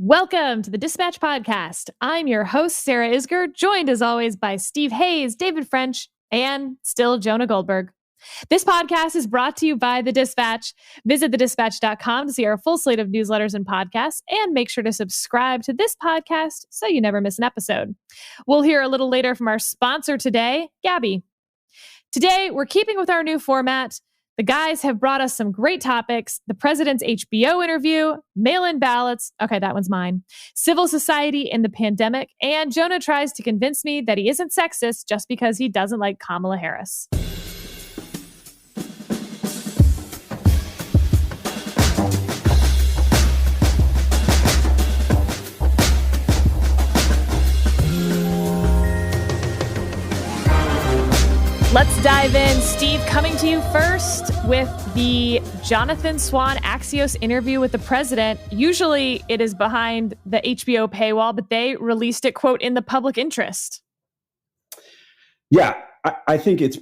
Welcome to the Dispatch Podcast. I'm your host, Sarah Isger, joined as always by Steve Hayes, David French, and still Jonah Goldberg. This podcast is brought to you by The Dispatch. Visit thedispatch.com to see our full slate of newsletters and podcasts, and make sure to subscribe to this podcast so you never miss an episode. We'll hear a little later from our sponsor today, Gabby. Today, we're keeping with our new format. The guys have brought us some great topics: the president's HBO interview, mail-in ballots, okay, that one's mine, civil society in the pandemic, and Jonah tries to convince me that he isn't sexist just because he doesn't like Kamala Harris. Let's dive in. Steve, coming to you first with the Jonathan Swan Axios interview with the president. Usually it is behind the HBO paywall, but they released it, quote, in the public interest. Yeah, I think it's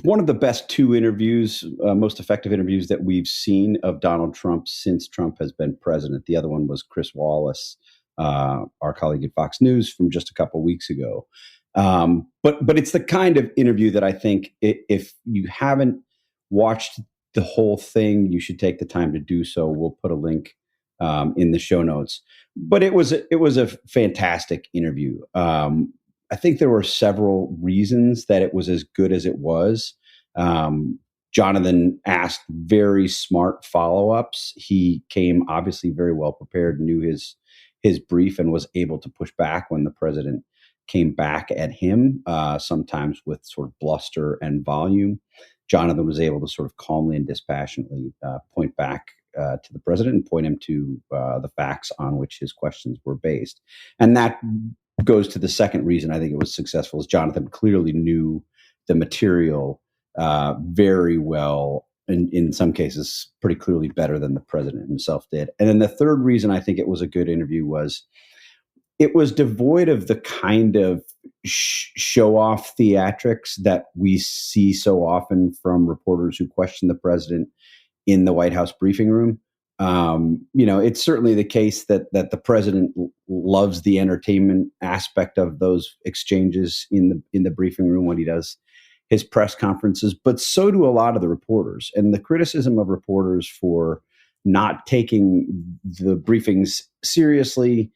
one of the best two interviews, most effective interviews that we've seen of Donald Trump since Trump has been president. The other one was Chris Wallace, our colleague at Fox News, from just a couple weeks ago. But it's the kind of interview that I think if you haven't watched the whole thing, you should take the time to do so. We'll put a link in the show notes. But it was a fantastic interview. I think there were several reasons that it was as good as it was. Jonathan asked very smart follow-ups. He came obviously very well prepared, knew his brief, and was able to push back when the president came back at him, sometimes with sort of bluster and volume. Jonathan was able to sort of calmly and dispassionately point back to the president and point him to the facts on which his questions were based. And that goes to the second reason I think it was successful, is Jonathan clearly knew the material very well, and in some cases pretty clearly better than the president himself did. And then the third reason I think it was a good interview was it was devoid of the kind of show-off theatrics that we see so often from reporters who question the president in the White House briefing room. It's certainly the case that the president loves the entertainment aspect of those exchanges in the briefing room when he does his press conferences, but so do a lot of the reporters. And the criticism of reporters for not taking the briefings seriously,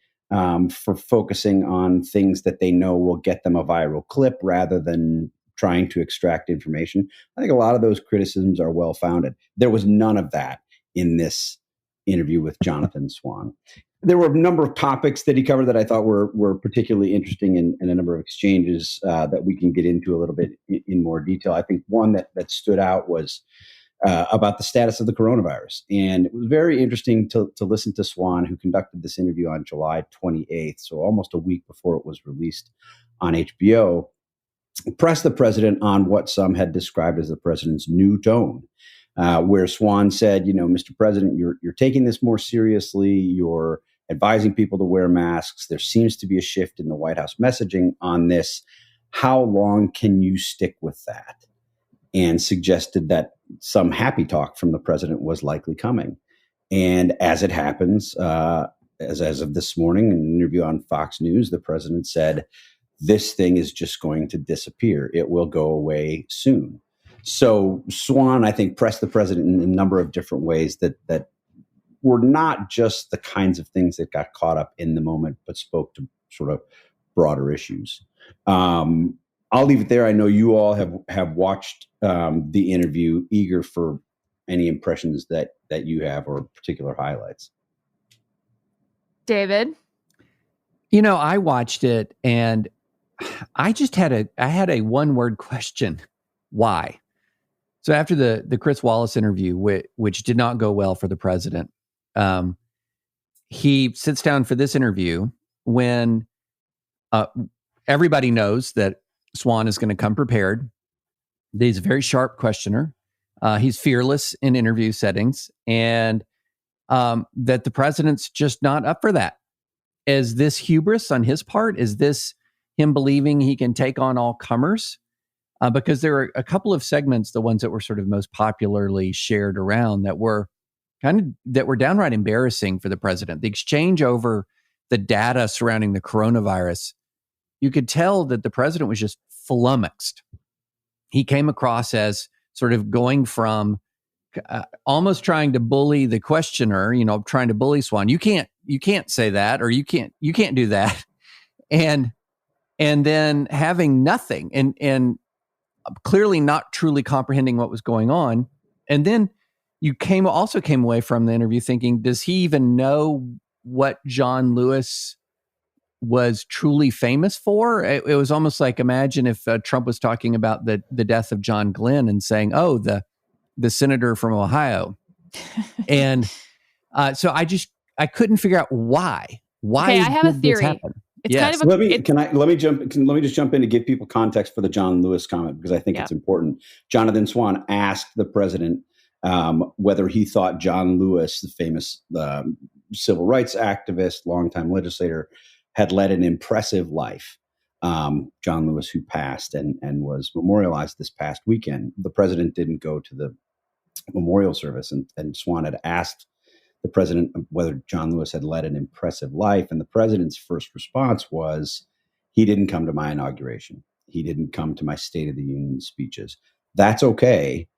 for focusing on things that they know will get them a viral clip rather than trying to extract information. I think a lot of those criticisms are well-founded. There was none of that in this interview with Jonathan Swan. There were a number of topics that he covered that I thought were particularly interesting, and a number of exchanges that we can get into a little bit in more detail. I think one that stood out was about the status of the coronavirus. And it was very interesting to listen to Swan, who conducted this interview on July 28th, so almost a week before it was released on HBO, press the president on what some had described as the president's new tone, where Swan said, Mr. President, you're taking this more seriously. You're advising people to wear masks. There seems to be a shift in the White House messaging on this. How long can you stick with that? And suggested that some happy talk from the president was likely coming. And as it happens, as of this morning, in an interview on Fox News, the president said, this thing is just going to disappear. It will go away soon. So Swan, I think, pressed the president in a number of different ways that were not just the kinds of things that got caught up in the moment, but spoke to sort of broader issues. I'll leave it there. I know you all have watched the interview, eager for any impressions that you have or particular highlights. David? I watched it and I just had a one-word question. Why? So after the Chris Wallace interview, which did not go well for the president, he sits down for this interview when everybody knows that Swan is going to come prepared. He's a very sharp questioner. He's fearless in interview settings, and that the president's just not up for that. Is this hubris on his part? Is this him believing he can take on all comers? Because there are a couple of segments, the ones that were sort of most popularly shared around, that were that were downright embarrassing for the president. The exchange over the data surrounding the coronavirus, you could tell that the president was just flummoxed. He came across as sort of going from almost trying to bully the questioner, trying to bully Swan. You can't say that, or you can't do that. And then having nothing and clearly not truly comprehending what was going on. And then you came away from the interview thinking, does he even know what John Lewis was truly famous for? It was almost like, imagine if Trump was talking about the death of John Glenn and saying, oh, the senator from Ohio. And so I couldn't figure out why. Okay, I have a theory. It's kind of let me just jump in to give people context for the John Lewis comment, because I think it's important. Jonathan Swan asked the president whether he thought John Lewis, the famous civil rights activist, longtime legislator, had led an impressive life. John Lewis, who passed and was memorialized this past weekend. The president didn't go to the memorial service, and Swan had asked the president whether John Lewis had led an impressive life. And the president's first response was, he didn't come to my inauguration. He didn't come to my State of the Union speeches. That's okay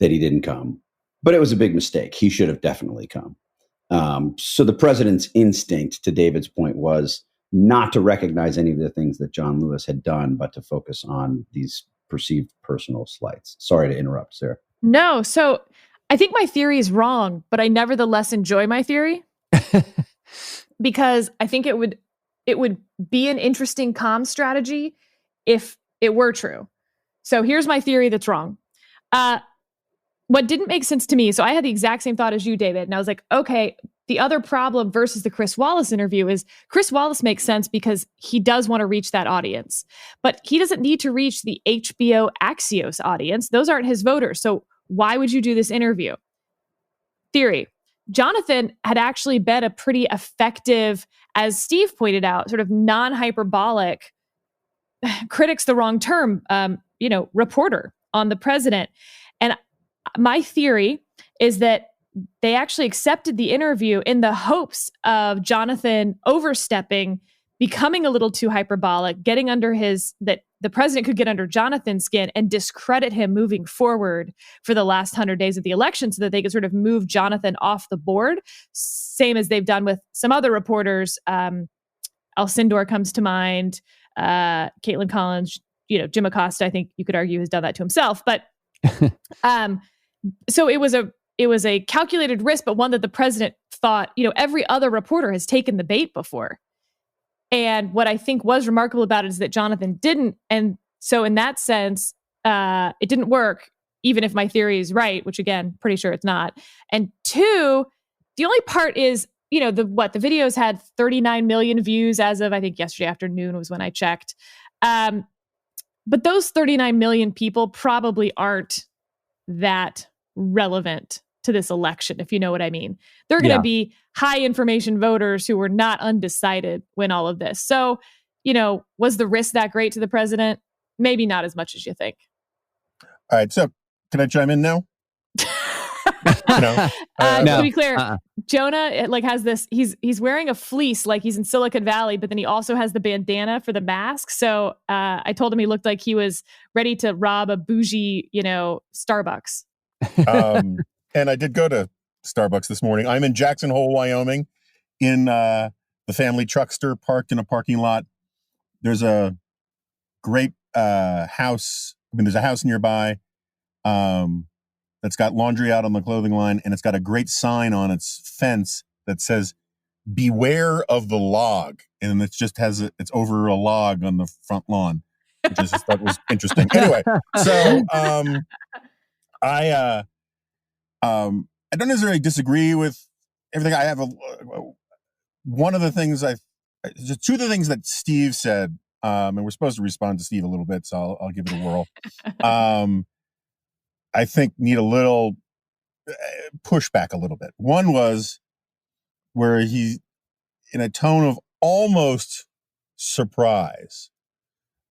that he didn't come, but it was a big mistake. He should have definitely come. So the president's instinct, to David's point, was not to recognize any of the things that John Lewis had done, but to focus on these perceived personal slights. Sorry to interrupt, Sarah. No, so I think my theory is wrong, but I nevertheless enjoy my theory because I think it would be an interesting comm strategy if it were true. So here's my theory that's wrong. What didn't make sense to me, so I had the exact same thought as you, David, and I was like, okay, the other problem versus the Chris Wallace interview is Chris Wallace makes sense because he does want to reach that audience, but he doesn't need to reach the HBO Axios audience. Those aren't his voters. So why would you do this interview? Theory. Jonathan had actually been a pretty effective, as Steve pointed out, sort of non-hyperbolic, critics the wrong term, reporter on the president. And my theory is that they actually accepted the interview in the hopes of Jonathan overstepping, becoming a little too hyperbolic, getting under that the president could get under Jonathan's skin and discredit him moving forward for the last 100 days of the election so that they could sort of move Jonathan off the board, same as they've done with some other reporters. Alcindor comes to mind, Caitlin Collins, Jim Acosta, I think you could argue, has done that to himself. But so it was a calculated risk, but one that the president thought, every other reporter has taken the bait before. And what I think was remarkable about it is that Jonathan didn't. And so in that sense, it didn't work, even if my theory is right, which again, pretty sure it's not. And two, the only part is, the videos had 39 million views as of, I think yesterday afternoon was when I checked. But those 39 million people probably aren't that relevant to this election, if you know what I mean. They're going to be high information voters who were not undecided when all of this. So, was the risk that great to the president? Maybe not as much as you think. All right. So can I chime in now? No. To be clear, Jonah has this, he's wearing a fleece like he's in Silicon Valley, but then he also has the bandana for the mask. So I told him he looked like he was ready to rob a bougie, Starbucks. And I did go to Starbucks this morning. I'm in Jackson Hole, Wyoming, in the family truckster parked in a parking lot. There's a great house. There's a house nearby that's got laundry out on the clothing line, and it's got a great sign on its fence that says, "Beware of the log." And it just has it's over a log on the front lawn, which I just thought was interesting. Anyway, so I don't necessarily disagree with everything. I have one of the things just two of the things that Steve said, and we're supposed to respond to Steve a little bit, so I'll give it a whirl. I think need a little pushback a little bit. One was where he, in a tone of almost surprise,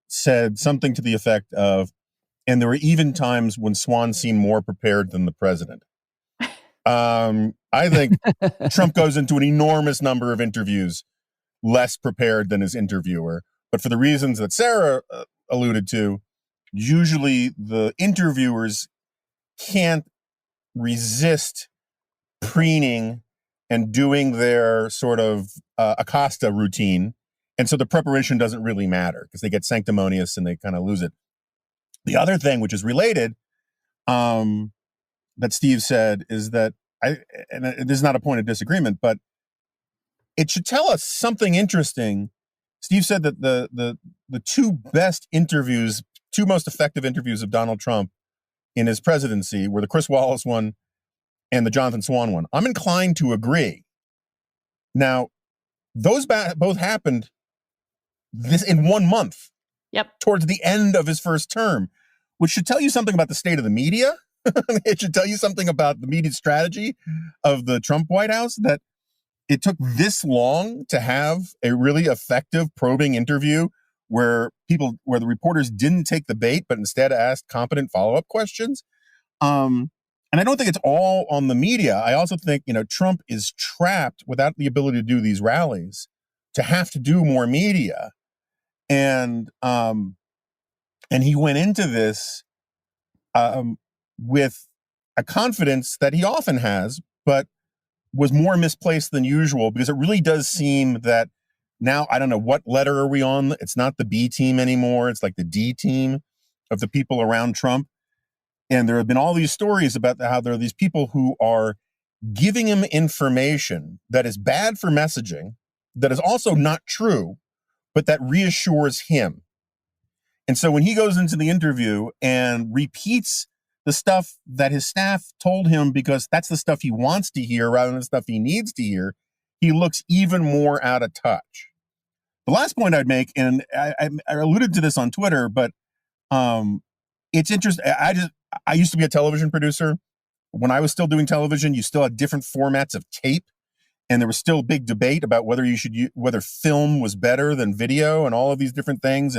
said something to the effect of, and there were even times when Swan seemed more prepared than the president. I think Trump goes into an enormous number of interviews less prepared than his interviewer. But for the reasons that Sarah alluded to, usually the interviewers can't resist preening and doing their sort of Acosta routine. And so the preparation doesn't really matter because they get sanctimonious and they kind of lose it. The other thing, which is related, that Steve said is that, and this is not a point of disagreement, but it should tell us something interesting. Steve said that the two best interviews, two most effective interviews of Donald Trump in his presidency were the Chris Wallace one and the Jonathan Swan one. I'm inclined to agree. Now, those both happened this in 1 month. Yep. Towards the end of his first term, which should tell you something about the state of the media. It should tell you something about the media strategy of the Trump White House, that it took this long to have a really effective probing interview where the reporters didn't take the bait, but instead asked competent follow-up questions. And I don't think it's all on the media. I also think, Trump is trapped without the ability to do these rallies to have to do more media. And he went into this with a confidence that he often has, but was more misplaced than usual, because it really does seem that now, I don't know, what letter are we on? It's not the B team anymore. It's like the D team of the people around Trump. And there have been all these stories about how there are these people who are giving him information that is bad for messaging, that is also not true, but that reassures him. And so when he goes into the interview and repeats the stuff that his staff told him, because that's the stuff he wants to hear rather than the stuff he needs to hear, he looks even more out of touch. The last point I'd make, and I alluded to this on Twitter, but it's interesting. I used to be a television producer. When I was still doing television, you still had different formats of tape, and there was still a big debate about whether film was better than video and all of these different things.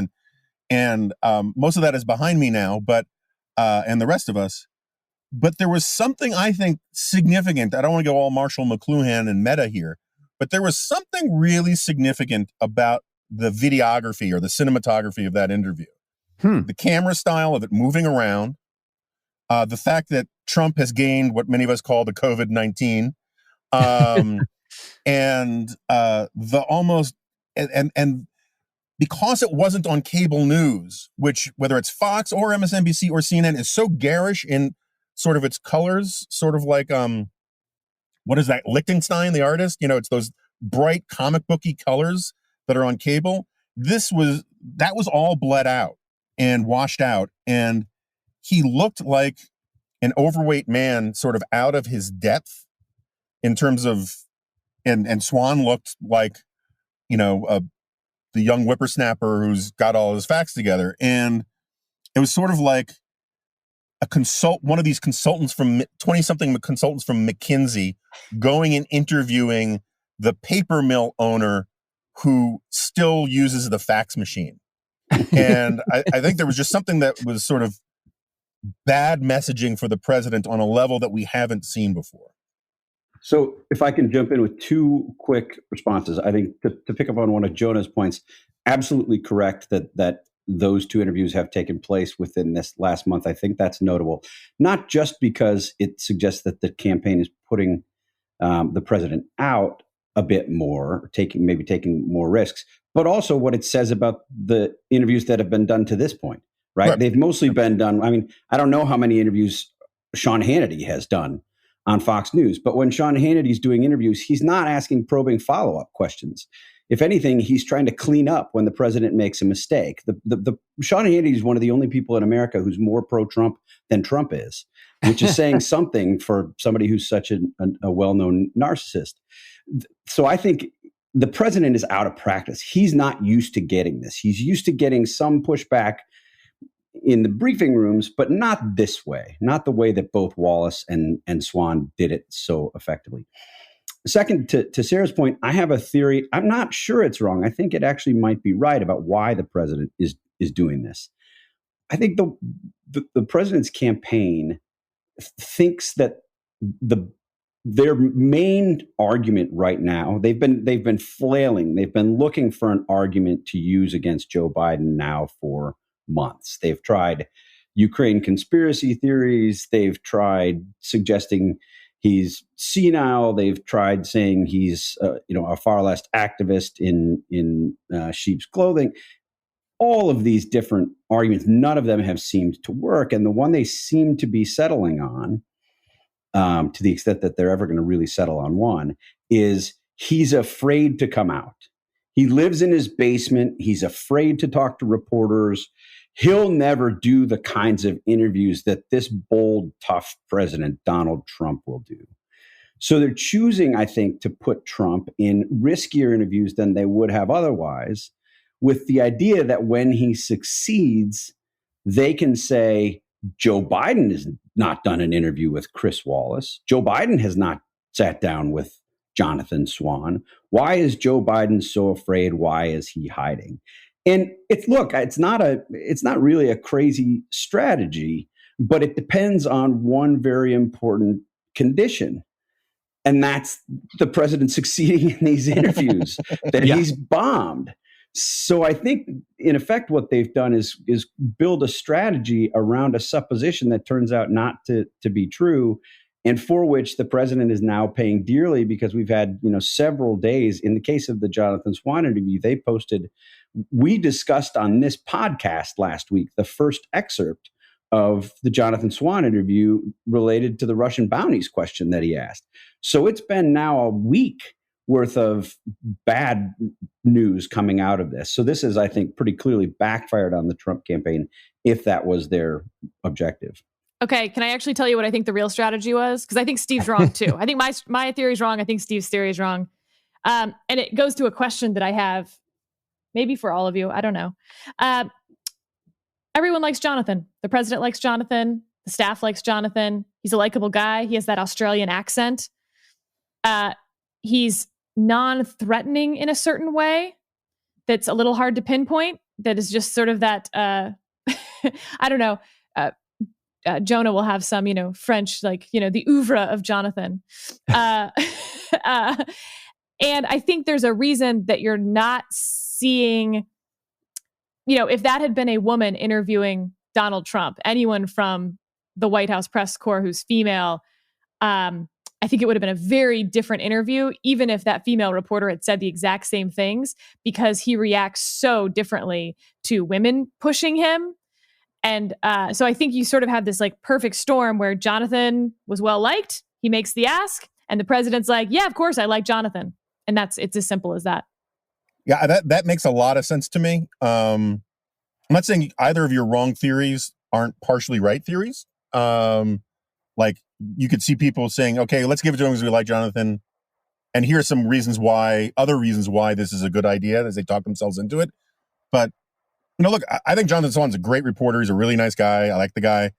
And most of that is behind me now, but and the rest of us. But there was something, I think, significant. I don't want to go all Marshall McLuhan and meta here, but there was something really significant about the videography or the cinematography of that interview. The camera style of it moving around, the fact that Trump has gained what many of us call the COVID-19, and the almost, and because it wasn't on cable news, which, whether it's Fox or MSNBC or CNN, is so garish in sort of its colors, sort of like, what is that, Lichtenstein, the artist? It's those bright comic booky colors that are on cable. That was all bled out and washed out. And he looked like an overweight man, sort of out of his depth in terms of, and Swan looked like, the young whippersnapper who's got all his facts together. And it was sort of like one of these consultants from 20-something consultants from McKinsey going and interviewing the paper mill owner who still uses the fax machine. And I think there was just something that was sort of bad messaging for the president on a level that we haven't seen before. So if I can jump in with two quick responses, I think to pick up on one of Jonah's points, absolutely correct that those two interviews have taken place within this last month. I think that's notable, not just because it suggests that the campaign is putting the president out a bit more, taking more risks, but also what it says about the interviews that have been done to this point, right? They've mostly been done. I mean, I don't know how many interviews Sean Hannity has done on Fox News, but when Sean Hannity's doing interviews, he's not asking probing follow-up questions. If anything, he's trying to clean up when the president makes a mistake. The Sean Hannity is one of the only people in America who's more pro-Trump than Trump is, which is saying something for somebody who's such a well-known narcissist. So I think the president is out of practice. He's not used to getting this. He's used to getting some pushback in the briefing rooms, but not this way, not the way that both Wallace and Swan did it so effectively. Second, to Sarah's point, I have a theory. I'm not sure it's wrong. I think it actually might be right about why the president is doing this. I think the president's campaign thinks that the their main argument right now, they've been flailing. They've been looking for an argument to use against Joe Biden now for months. They've tried Ukraine conspiracy theories. They've tried suggesting he's senile. They've tried saying he's a far left activist in sheep's clothing. All of these different arguments, none of them have seemed to work. And the one they seem to be settling on, to the extent that they're ever going to really settle on one, is he's afraid to come out. He lives in his basement. He's afraid to talk to reporters. He'll never do the kinds of interviews that this bold, tough president, Donald Trump, will do. So they're choosing, I think, to put Trump in riskier interviews than they would have otherwise, with the idea that when he succeeds, they can say, Joe Biden has not done an interview with Chris Wallace. Joe Biden has not sat down with Jonathan Swan. Why is Joe Biden so afraid? Why is he hiding? And it's not really a crazy strategy, but it depends on one very important condition. And that's the president succeeding in these interviews, that he's bombed. So I think, in effect, what they've done is build a strategy around a supposition that turns out not to be true, and for which the president is now paying dearly, because we've had several days. In the case of the Jonathan Swan interview, they posted, we discussed on this podcast last week the first excerpt of the Jonathan Swan interview related to the Russian bounties question that he asked. So it's been now a week worth of bad news coming out of this. So this is, I think, pretty clearly backfired on the Trump campaign, if that was their objective. Okay, can I actually tell you what I think the real strategy was? Because I think Steve's wrong too. I think my theory is wrong. I think Steve's theory is wrong. And it goes to a question that I have, maybe for all of you. I don't know. Everyone likes Jonathan. The president likes Jonathan. The staff likes Jonathan. He's a likable guy. He has that Australian accent. He's non-threatening in a certain way that's a little hard to pinpoint. That is just sort of that, I don't know, Jonah will have some, French, the oeuvre of Jonathan. And I think there's a reason that you're not seeing, if that had been a woman interviewing Donald Trump, anyone from the White House press corps who's female, I think it would have been a very different interview, even if that female reporter had said the exact same things, because he reacts so differently to women pushing him. And so I think you sort of have this perfect storm where Jonathan was well liked. He makes the ask, and the president's like, yeah, of course I like Jonathan. And it's as simple as that. Yeah, that makes a lot of sense to me. I'm not saying either of your wrong theories aren't partially right theories. You could see people saying, okay, let's give it to him because we like Jonathan. And here are some other reasons why this is a good idea, as they talk themselves into it. But, look, I think Jonathan Swan's a great reporter. He's a really nice guy. I like the guy.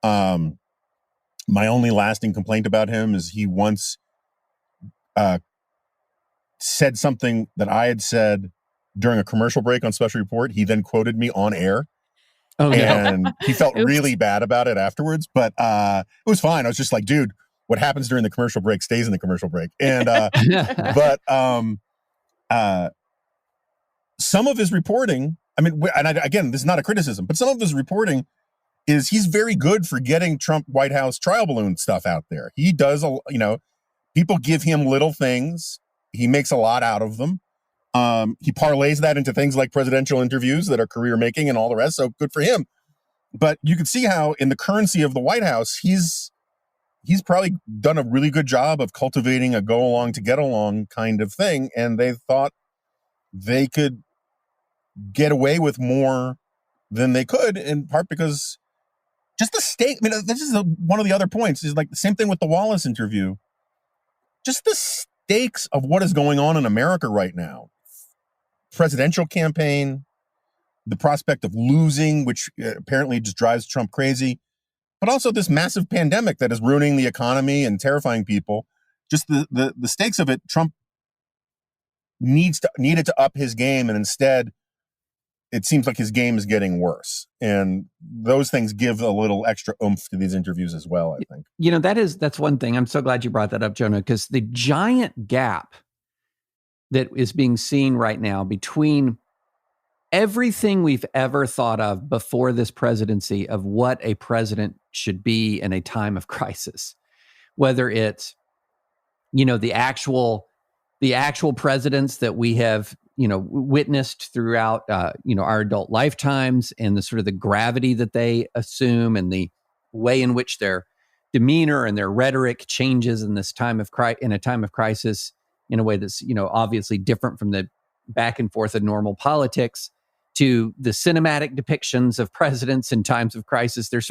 My only lasting complaint about him is he once said something that I had said during a commercial break on Special Report. He then quoted me on air. Oh, and he felt really bad about it afterwards, but it was fine. I was just like, dude, what happens during the commercial break stays in the commercial break. And but some of his reporting, again, this is not a criticism, but some of his reporting is he's very good for getting Trump White House trial balloon stuff out there. He does, people give him little things. He makes a lot out of them. He parlays that into things like presidential interviews that are career making and all the rest. So good for him. But you can see how in the currency of the White House, he's probably done a really good job of cultivating a go along to get along kind of thing. And they thought they could get away with more than they could, in part because just the stake. This is one of the other points is the same thing with the Wallace interview. Just the stakes of what is going on in America right now. Presidential campaign, the prospect of losing, which apparently just drives Trump crazy, but also this massive pandemic that is ruining the economy and terrifying people. Just the stakes of it. Trump needed to up his game, and instead it seems like his game is getting worse. And those things give a little extra oomph to these interviews as well, I think. That's one thing. I'm so glad you brought that up, Jonah, because the giant gap that is being seen right now between everything we've ever thought of before this presidency of what a president should be in a time of crisis, whether it's, the actual presidents that we have, witnessed throughout, our adult lifetimes, and the sort of the gravity that they assume and the way in which their demeanor and their rhetoric changes in this time of crisis in a way that's, obviously different from the back and forth of normal politics, to the cinematic depictions of presidents in times of crisis. There's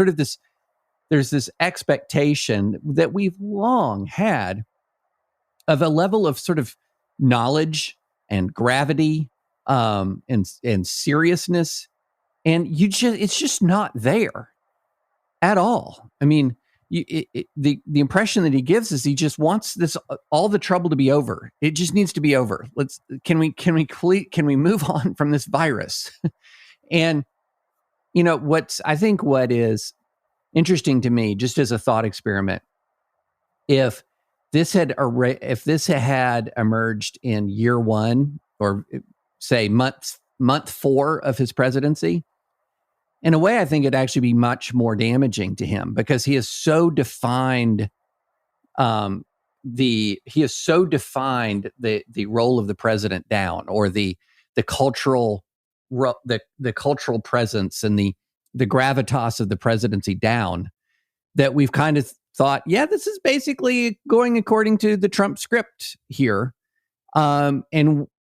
this expectation that we've long had of a level of sort of knowledge and gravity, and seriousness, and it's just not there at all. I mean, the impression that he gives is he just wants all the trouble to be over. It just needs to be over. Can we move on from this virus? And what is interesting to me, just as a thought experiment, if this had emerged in year one, or say month 4 of his presidency, in a way, I think it'd actually be much more damaging to him, because he has so defined the role of the president down, or the cultural presence and the gravitas of the presidency down, that we've kind of thought, yeah, this is basically going according to the Trump script here, and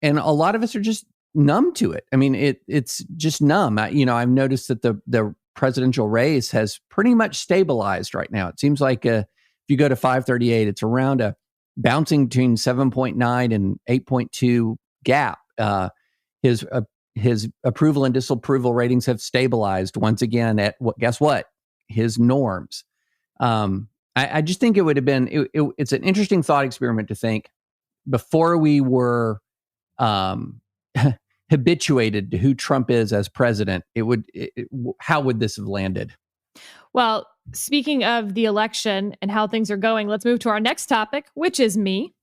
a lot of us are just numb to it. I mean, it's just numb. I've noticed that the presidential race has pretty much stabilized right now. It seems like if you go to 538, it's around a bouncing between 7.9 and 8.2 gap. His approval and disapproval ratings have stabilized once again at guess what? His norms. I just think it would have been, it's an interesting thought experiment to think, before we were habituated to who Trump is as president, how would this have landed? Well, speaking of the election and how things are going, let's move to our next topic, which is me.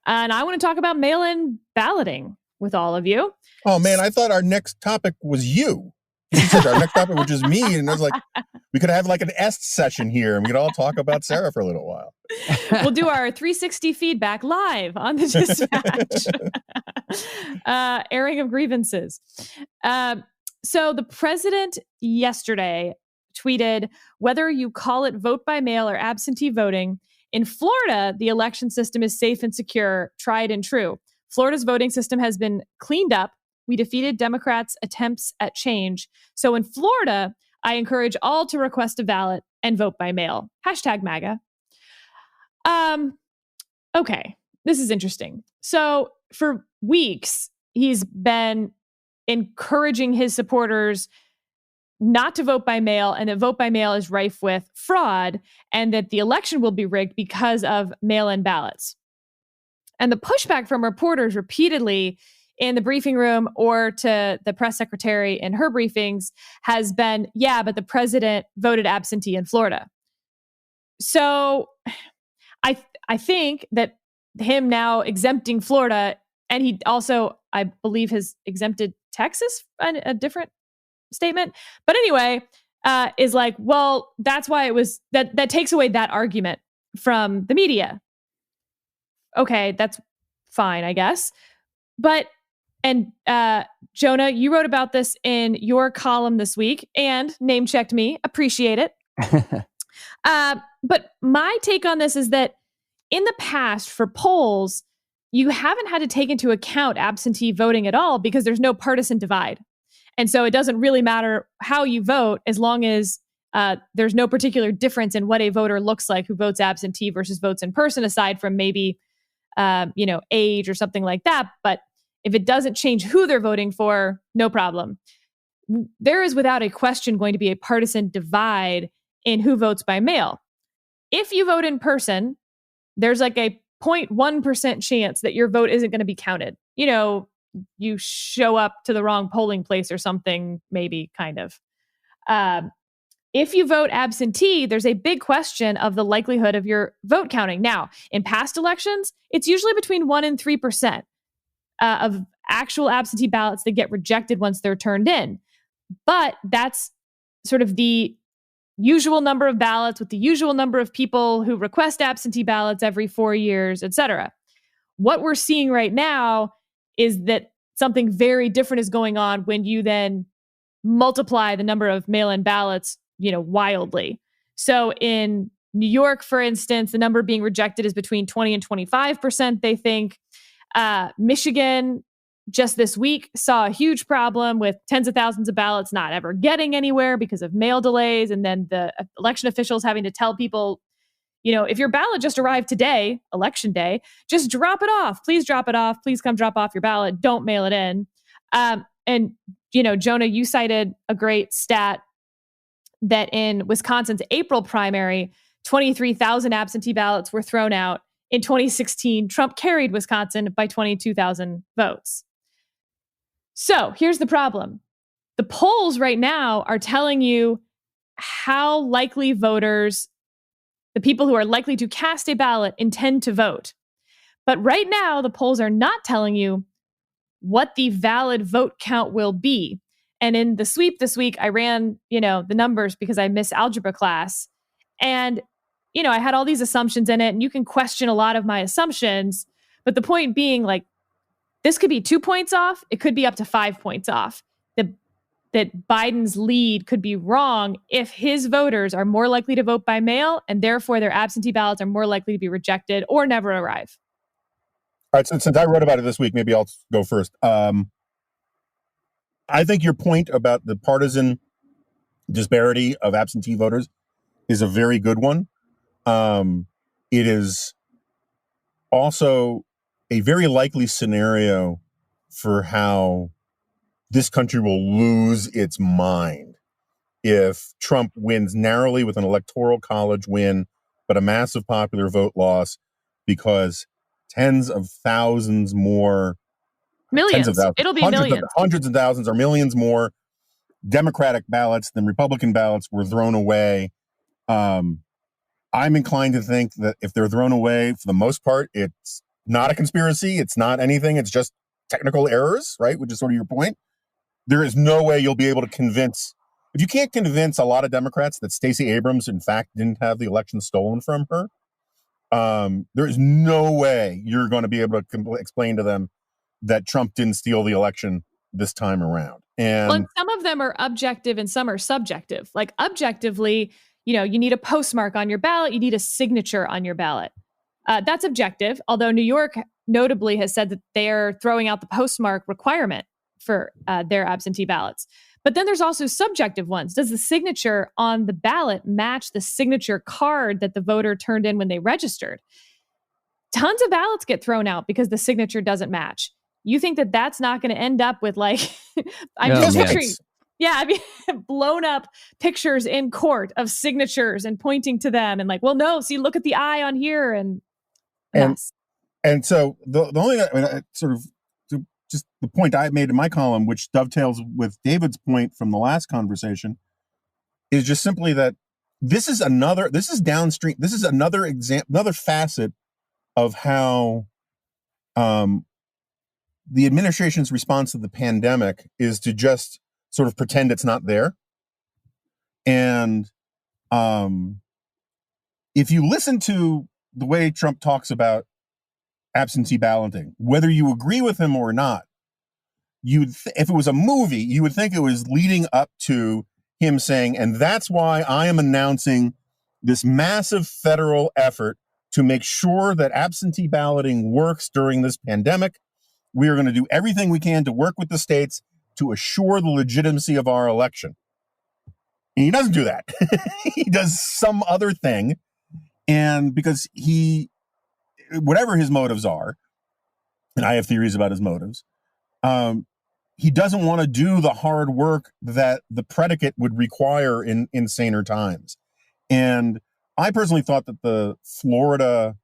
And I want to talk about mail-in balloting with all of you. Oh, man, I thought our next topic was you. You said our next topic, which is me. And I was like, we could have like an est session here and we could all talk about Sarah for a little while. We'll do our 360 feedback live on the Dispatch. Airing of grievances. So the president yesterday tweeted, whether you call it vote by mail or absentee voting, in Florida, the election system is safe and secure, tried and true. Florida's voting system has been cleaned up. We defeated Democrats' attempts at change. So in Florida, I encourage all to request a ballot and vote by mail. #MAGA. Okay, this is interesting. So for weeks, he's been encouraging his supporters not to vote by mail, and that vote by mail is rife with fraud, and that the election will be rigged because of mail-in ballots. And the pushback from reporters repeatedly in the briefing room or to the press secretary in her briefings has been, yeah, but the president voted absentee in Florida. So I think that him now exempting Florida, and he also, I believe, has exempted Texas, a different statement. But anyway, is like, well, that's why it was, that takes away that argument from the media. Okay, that's fine, I guess. But, and Jonah, you wrote about this in your column this week and name checked me. Appreciate it. But my take on this is that in the past, for polls, you haven't had to take into account absentee voting at all because there's no partisan divide. And so it doesn't really matter how you vote as long as there's no particular difference in what a voter looks like who votes absentee versus votes in person, aside from maybe, age or something like that. But if it doesn't change who they're voting for, no problem. There is without a question going to be a partisan divide in who votes by mail. If you vote in person, there's like a 0.1% chance that your vote isn't going to be counted. you show up to the wrong polling place or something, maybe, kind of. If you vote absentee, there's a big question of the likelihood of your vote counting. Now, in past elections, it's usually between 1% and 3% of actual absentee ballots that get rejected once they're turned in. But that's sort of the usual number of ballots with the usual number of people who request absentee ballots every 4 years, et cetera. What we're seeing right now is that something very different is going on when you then multiply the number of mail-in ballots, wildly. So in New York, for instance, the number being rejected is between 20 and 25%, they think. Michigan, just this week, saw a huge problem with tens of thousands of ballots not ever getting anywhere because of mail delays. And then the election officials having to tell people, if your ballot just arrived today, election day, just drop it off. Please drop it off. Please come drop off your ballot. Don't mail it in. And Jonah, you cited a great stat that in Wisconsin's April primary, 23,000 absentee ballots were thrown out. In 2016, Trump carried Wisconsin by 22,000 votes. So here's the problem. The polls right now are telling you how likely voters, the people who are likely to cast a ballot, intend to vote. But right now, the polls are not telling you what the valid vote count will be. And in the sweep this week, I ran, the numbers because I missed algebra class. And, I had all these assumptions in it, and you can question a lot of my assumptions. But the point being, this could be 2 points off. It could be up to 5 points off. That Biden's lead could be wrong if his voters are more likely to vote by mail, and therefore their absentee ballots are more likely to be rejected or never arrive. All right, since I wrote about it this week, maybe I'll go first. I think your point about the partisan disparity of absentee voters is a very good one. It is also a very likely scenario for how this country will lose its mind if Trump wins narrowly with an electoral college win, but a massive popular vote loss because tens of thousands more, millions. It'll be millions. Hundreds of thousands or millions more Democratic ballots than Republican ballots were thrown away. I'm inclined to think that if they're thrown away, for the most part, it's not a conspiracy. It's not anything. It's just technical errors, right? Which is sort of your point. There is no way you'll be able to convince, if you can't convince a lot of Democrats that Stacey Abrams, in fact, didn't have the election stolen from her, there is no way you're going to be able to explain to them that Trump didn't steal the election this time around. And some of them are objective and some are subjective. Like objectively, you need a postmark on your ballot. You need a signature on your ballot. That's objective, although New York notably has said that they're throwing out the postmark requirement for their absentee ballots. But then there's also subjective ones. Does the signature on the ballot match the signature card that the voter turned in when they registered? Tons of ballots get thrown out because the signature doesn't match. You think that that's not going to end up with I'm just picturing, blown up pictures in court of signatures and pointing to them and no, see, look at the eye on here and so the only sort of just the point I made in my column, which dovetails with David's point from the last conversation, is just simply that this is another example, another facet of how the administration's response to the pandemic is to just sort of pretend it's not there. And if you listen to the way Trump talks about absentee balloting, whether you agree with him or not, if it was a movie, you would think it was leading up to him saying, and that's why I am announcing this massive federal effort to make sure that absentee balloting works during this pandemic. We are going to do everything we can to work with the states to assure the legitimacy of our election. And he doesn't do that. He does some other thing. And because whatever his motives are, and I have theories about his motives, he doesn't want to do the hard work that the predicate would require in saner times. And I personally thought that the Florida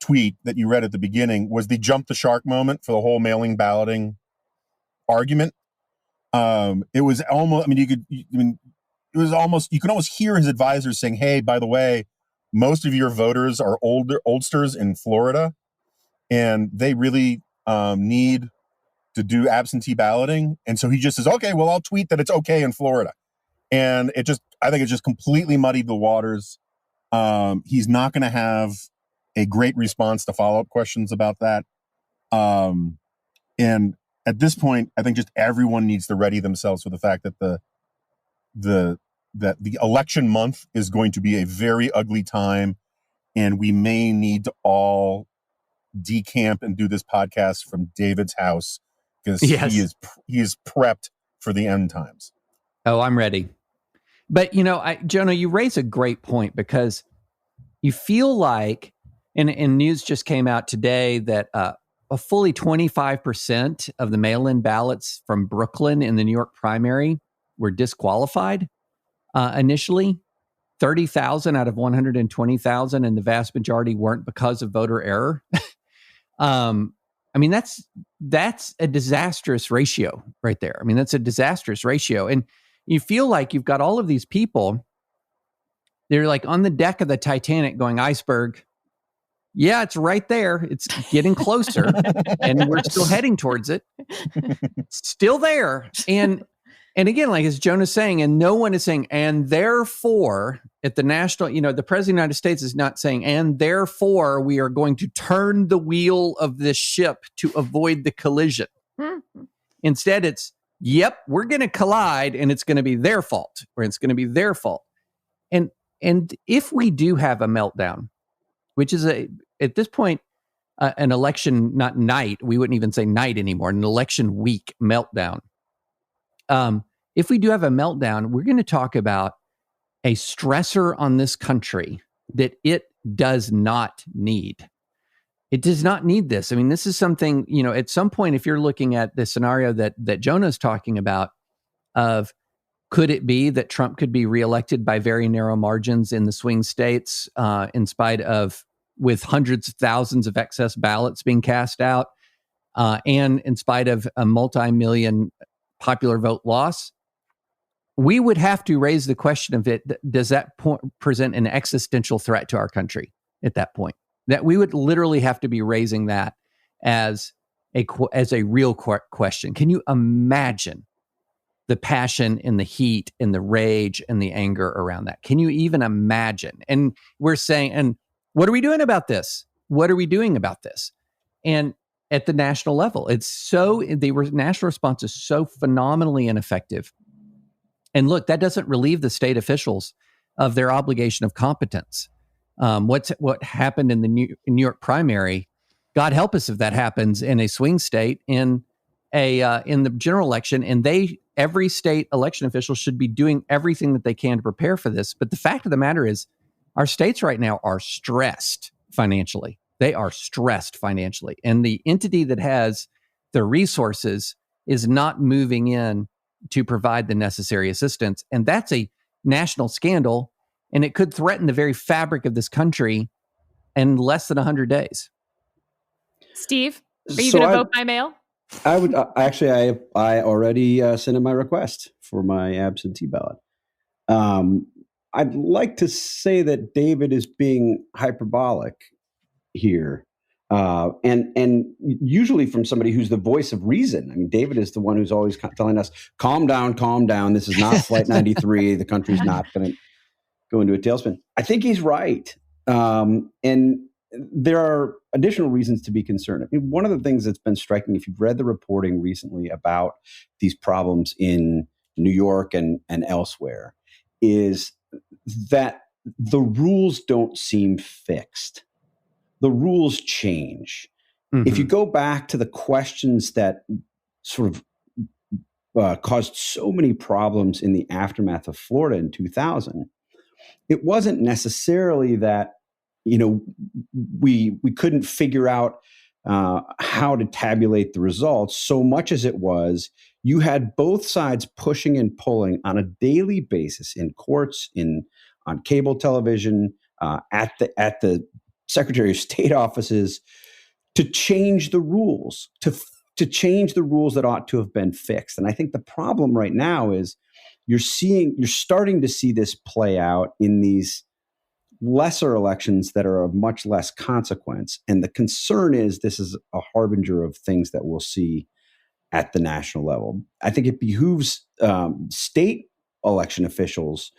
tweet that you read at the beginning was the jump the shark moment for the whole mailing balloting argument. It was almost, it was almost, you can almost hear his advisors saying, hey, by the way, most of your voters are oldsters in Florida, and they really need to do absentee balloting. And so he just says, okay, well, I'll tweet that it's okay in Florida. And I think it just completely muddied the waters. He's not going to have a great response to follow-up questions about that. And at this point, I think just everyone needs to ready themselves for the fact that the election month is going to be a very ugly time, and we may need to all decamp and do this podcast from David's house, because he is prepped for the end times. Oh, I'm ready. But, Jonah, you raise a great point, because you feel like, and news just came out today that a fully 25% of the mail-in ballots from Brooklyn in the New York primary were disqualified initially. 30,000 out of 120,000, and the vast majority weren't because of voter error. That's a disastrous ratio right there. That's a disastrous ratio. And you feel like you've got all of these people, they're like on the deck of the Titanic going, Iceberg. Yeah, it's right there. It's getting closer and we're still heading towards it. Still there. And again, like as Jonah's saying, and no one is saying, and therefore at the national, the president of the United States is not saying, and therefore we are going to turn the wheel of this ship to avoid the collision. Instead, it's, yep, we're going to collide and it's going to be their fault, or it's going to be their fault. And if we do have a meltdown, which is at this point, an election, not night, we wouldn't even say night anymore, an election week meltdown. If we do have a meltdown, we're going to talk about a stressor on this country that it does not need. It does not need this. This is something, at some point, if you're looking at the scenario that Jonah's talking about, of could it be that Trump could be reelected by very narrow margins in the swing states, in spite of, with hundreds of thousands of excess ballots being cast out, and in spite of a multi-million popular vote loss? We would have to raise the question of it. Does that present an existential threat to our country at that point? That we would literally have to be raising that as a real question. Can you imagine the passion and the heat and the rage and the anger around that? Can you even imagine? And we're saying, and what are we doing about this? What are we doing about this? And at the national level, the national response is so phenomenally ineffective. And look, that doesn't relieve the state officials of their obligation of competence. What happened in the New York primary, God help us if that happens in a swing state in the general election, and every state election official should be doing everything that they can to prepare for this. But the fact of the matter is, our states right now are stressed financially. They are stressed financially. And the entity that has the resources is not moving in to provide the necessary assistance. And that's a national scandal. And it could threaten the very fabric of this country in less than 100 days. Steve, are you going to vote by mail? I would actually. I already sent in my request for my absentee ballot. I'd like to say that David is being hyperbolic here, and usually from somebody who's the voice of reason. David is the one who's always telling us, "Calm down, calm down. This is not Flight 93. The country's not going to go into a tailspin." I think he's right, and there are additional reasons to be concerned. One of the things that's been striking, if you've read the reporting recently about these problems in New York and elsewhere, is that the rules don't seem fixed. The rules change. Mm-hmm. If you go back to the questions that sort of caused so many problems in the aftermath of Florida in 2000, it wasn't necessarily that we couldn't figure out how to tabulate the results, so much as it was you had both sides pushing and pulling on a daily basis in courts, on cable television, at the Secretary of State offices to change the rules, to change the rules that ought to have been fixed. And I think the problem right now is you're starting to see this play out in these lesser elections that are of much less consequence. And the concern is this is a harbinger of things that we'll see at the national level. I think it behooves state election officials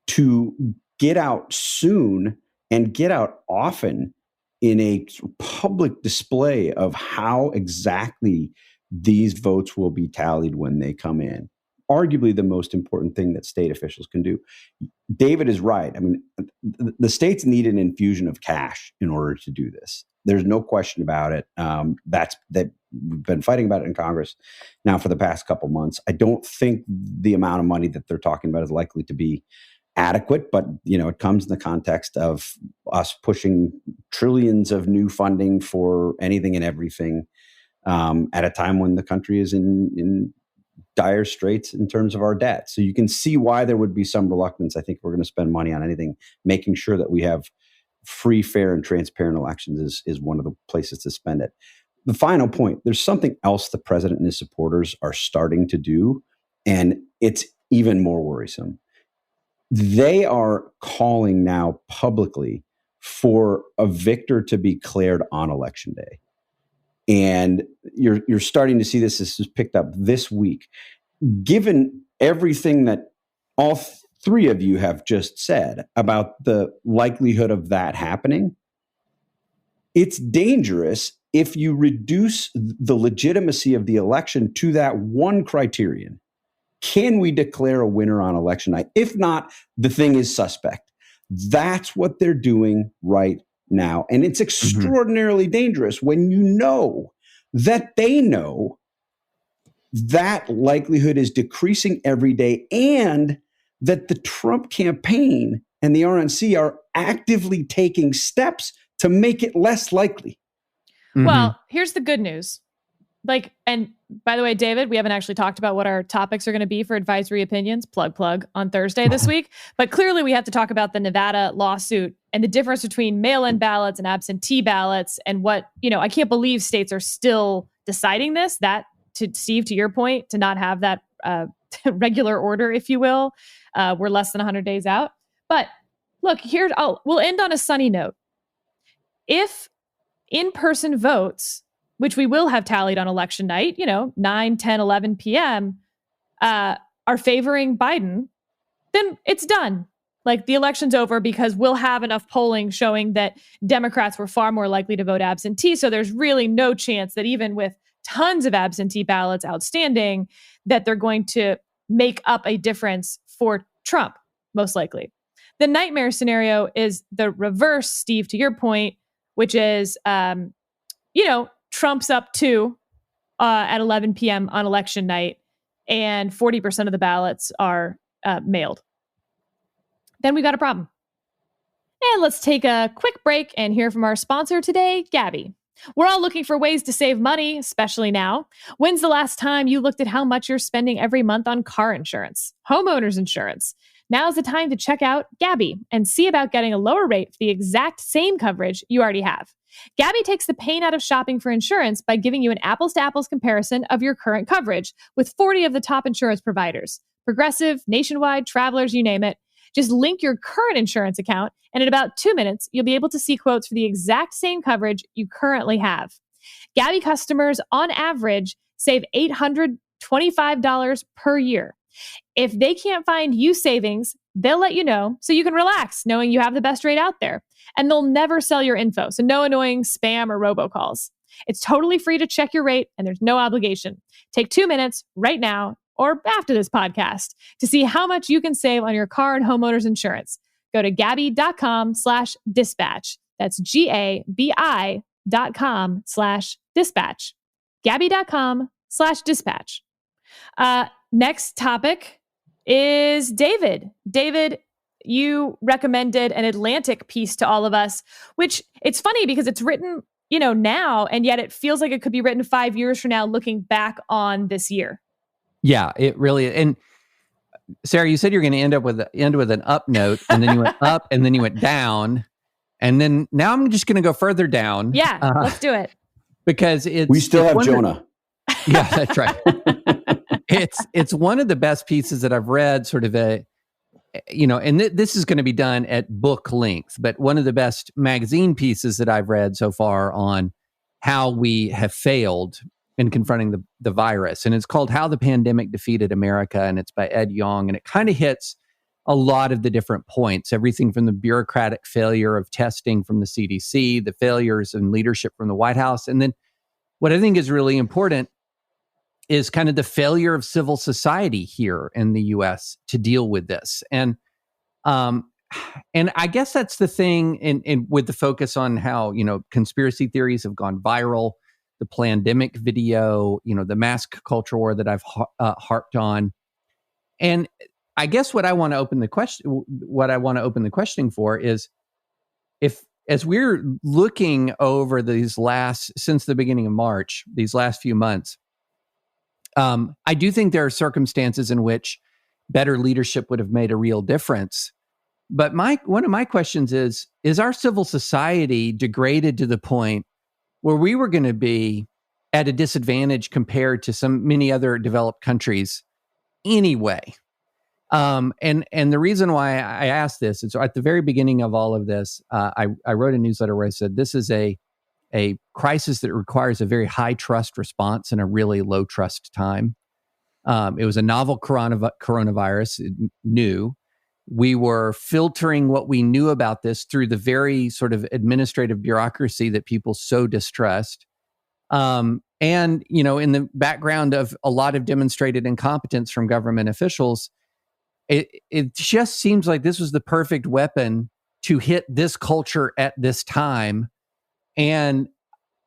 to get out soon and get out often in a public display of how exactly these votes will be tallied when they come in. Arguably the most important thing that state officials can do. David is right. I mean, the states need an infusion of cash in order to do this. There's no question about it. That we've been fighting about it in Congress now for the past couple months. I don't think the amount of money that they're talking about is likely to be adequate, but it comes in the context of us pushing trillions of new funding for anything and everything at a time when the country is in dire straits in terms of our debt. So you can see why there would be some reluctance. I think we're going to spend money on anything, making sure that we have free, fair, and transparent elections is one of the places to spend it. The final point, there's something else the president and his supporters are starting to do, and it's even more worrisome. They are calling now publicly for a victor to be declared on election day. And you're starting to see this. This is picked up this week. Given everything that all three of you have just said about the likelihood of that happening, it's dangerous if you reduce the legitimacy of the election to that one criterion. Can we declare a winner on election night? If not, the thing is suspect. That's what they're doing right now. And it's extraordinarily dangerous when you know that they know that likelihood is decreasing every day and that the Trump campaign and the RNC are actively taking steps to make it less likely. Well, here's the good news. And by the way, David, we haven't actually talked about what our topics are going to be for advisory opinions, plug, on Thursday this week. But clearly we have to talk about the Nevada lawsuit and the difference between mail-in ballots and absentee ballots and what, I can't believe states are still deciding this, that to Steve, to your point, to not have that regular order, if you will. We're less than 100 days out. But look, we'll end on a sunny note. If in-person votes, which we will have tallied on election night, 9, 10, 11 p.m., are favoring Biden, then it's done. The election's over because we'll have enough polling showing that Democrats were far more likely to vote absentee. So there's really no chance that even with tons of absentee ballots outstanding, that they're going to make up a difference for Trump, most likely. The nightmare scenario is the reverse, Steve, to your point, which is, Trump's up 2 at 11 p.m. on election night, and 40% of the ballots are mailed. Then we got a problem. And let's take a quick break and hear from our sponsor today, Gabby. We're all looking for ways to save money, especially now. When's the last time you looked at how much you're spending every month on car insurance, homeowners insurance? Now's the time to check out Gabby and see about getting a lower rate for the exact same coverage you already have. Gabby takes the pain out of shopping for insurance by giving you an apples-to-apples comparison of your current coverage with 40 of the top insurance providers. Progressive, Nationwide, Travelers, you name it. Just link your current insurance account, and in about 2 minutes, you'll be able to see quotes for the exact same coverage you currently have. Gabby customers, on average, save $825 per year. If they can't find you savings, they'll let you know so you can relax knowing you have the best rate out there. And they'll never sell your info, so no annoying spam or robocalls. It's totally free to check your rate, and there's no obligation. Take 2 minutes right now or after this podcast to see how much you can save on your car and homeowners insurance. Go to Gabby.com/dispatch. That's GABI.com/dispatch. Gabby.com/dispatch. Next topic is David. David, you recommended an Atlantic piece to all of us, which it's funny because it's written, now, and yet it feels like it could be written 5 years from now, looking back on this year. Yeah, it really. And Sarah, you said you're going to end with an up note, and then you went up, and then you went down, And then now I'm just going to go further down. Yeah, let's do it. Because we still have Jonah. Yeah, that's right. It's one of the best pieces that I've read, sort of and this is going to be done at book length, but one of the best magazine pieces that I've read so far on how we have failed in confronting the virus. And it's called How the Pandemic Defeated America, and it's by Ed Yong. And it kind of hits a lot of the different points, everything from the bureaucratic failure of testing from the CDC, the failures in leadership from the White House. And then what I think is really important is kind of the failure of civil society here in the US to deal with this. And I guess that's the thing in with the focus on how, conspiracy theories have gone viral, the pandemic video, the mask culture war that I've harped on. And I guess what I want to open the questioning for is, as we're looking over since the beginning of March, these last few months, I do think there are circumstances in which better leadership would have made a real difference. But one of my questions is our civil society degraded to the point where we were going to be at a disadvantage compared to many other developed countries anyway? And the reason why I asked this is at the very beginning of all of this, I wrote a newsletter where I said, this is a crisis that requires a very high trust response in a really low trust time. It was a novel coronavirus, new. We were filtering what we knew about this through the very sort of administrative bureaucracy that people so distrust. And, in the background of a lot of demonstrated incompetence from government officials, it just seems like this was the perfect weapon to hit this culture at this time. And,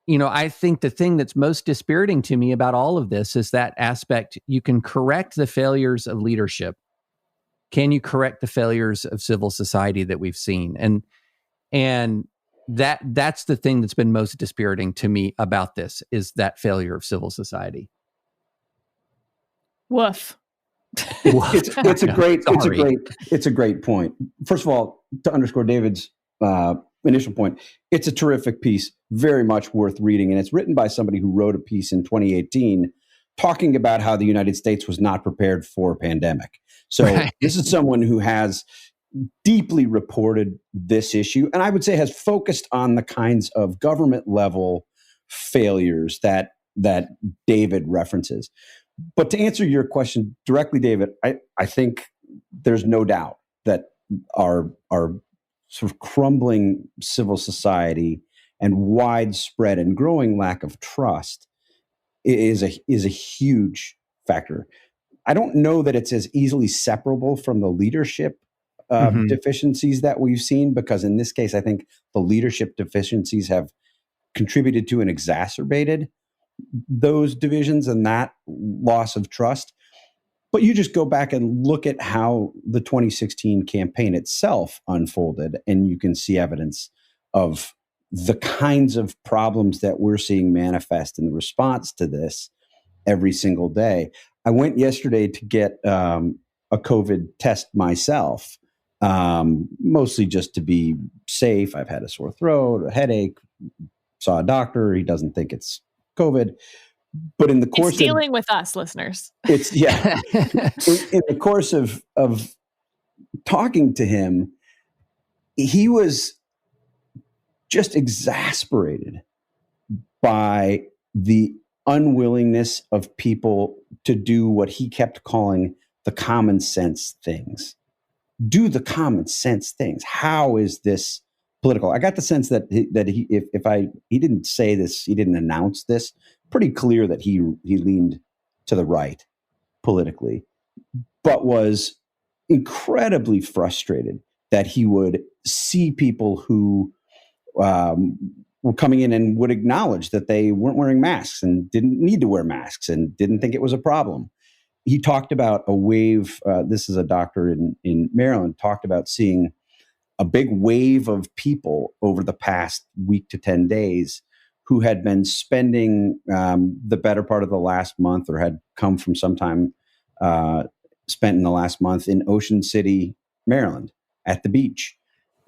I think the thing that's most dispiriting to me about all of this is that aspect. You can correct the failures of leadership. Can you correct the failures of civil society that we've seen? And that's the thing that's been most dispiriting to me about this, is that failure of civil society. Woof. It's a great point. First of all, to underscore David's initial point, it's a terrific piece, very much worth reading. And it's written by somebody who wrote a piece in 2018 talking about how the United States was not prepared for a pandemic. So This is someone who has deeply reported this issue, and I would say has focused on the kinds of government level failures that David references. But to answer your question directly, David, I think there's no doubt that our sort of crumbling civil society and widespread and growing lack of trust is a huge factor. I don't know that it's as easily separable from the leadership deficiencies that we've seen, because in this case, I think the leadership deficiencies have contributed to and exacerbated those divisions and that loss of trust. But you just go back and look at how the 2016 campaign itself unfolded, and you can see evidence of the kinds of problems that we're seeing manifest in the response to this every single day. I went yesterday to get a COVID test myself, mostly just to be safe. I've had a sore throat, a headache, saw a doctor. He doesn't think it's COVID. But in the course it's dealing with us, listeners. It's in the course of talking to him, he was just exasperated by the unwillingness of people to do what he kept calling the common sense things. Do the common sense things. How is this political? I got the sense that he didn't say this, he didn't announce this. Pretty clear that he leaned to the right politically, but was incredibly frustrated that he would see people who were coming in and would acknowledge that they weren't wearing masks and didn't need to wear masks and didn't think it was a problem. He talked about a wave. This is a doctor in Maryland, talked about seeing a big wave of people over the past week to 10 days who had been spending the better part of the last month, or had come from some time spent in the last month in Ocean City, Maryland, at the beach.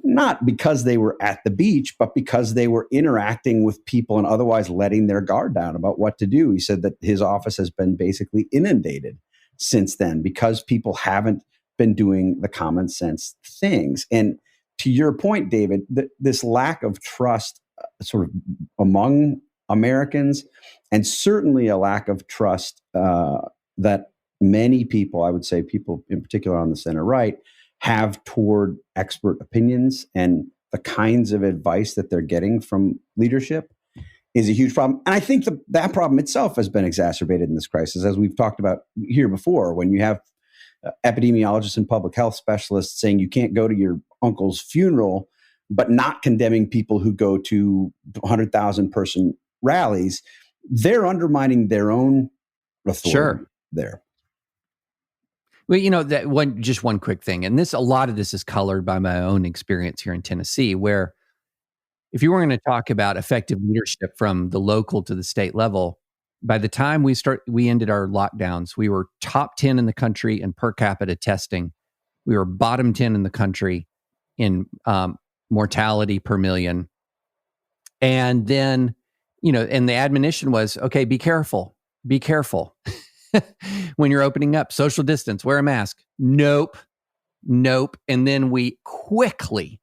not because they were at the beach, but because they were interacting with people and otherwise letting their guard down about what to do. He said that his office has been basically inundated since then because people haven't been doing the common sense things. And to your point, David, this lack of trust sort of among Americans, and certainly a lack of trust that many people, I would say people in particular on the center right, have toward expert opinions and the kinds of advice that they're getting from leadership is a huge problem. And I think that problem itself has been exacerbated in this crisis, as we've talked about here before, when you have epidemiologists and public health specialists saying you can't go to your uncle's funeral, but not condemning people who go to 100,000 person rallies. They're undermining their own authority there. Well, that one quick thing, and a lot of this is colored by my own experience here in Tennessee, where if you were going to talk about effective leadership from the local to the state level, by the time we ended our lockdowns, we were top 10 in the country in per capita testing. We were bottom 10 in the country in mortality per million. And then, and the admonition was, okay, be careful. When you're opening up, social distance, wear a mask. Nope. And then we quickly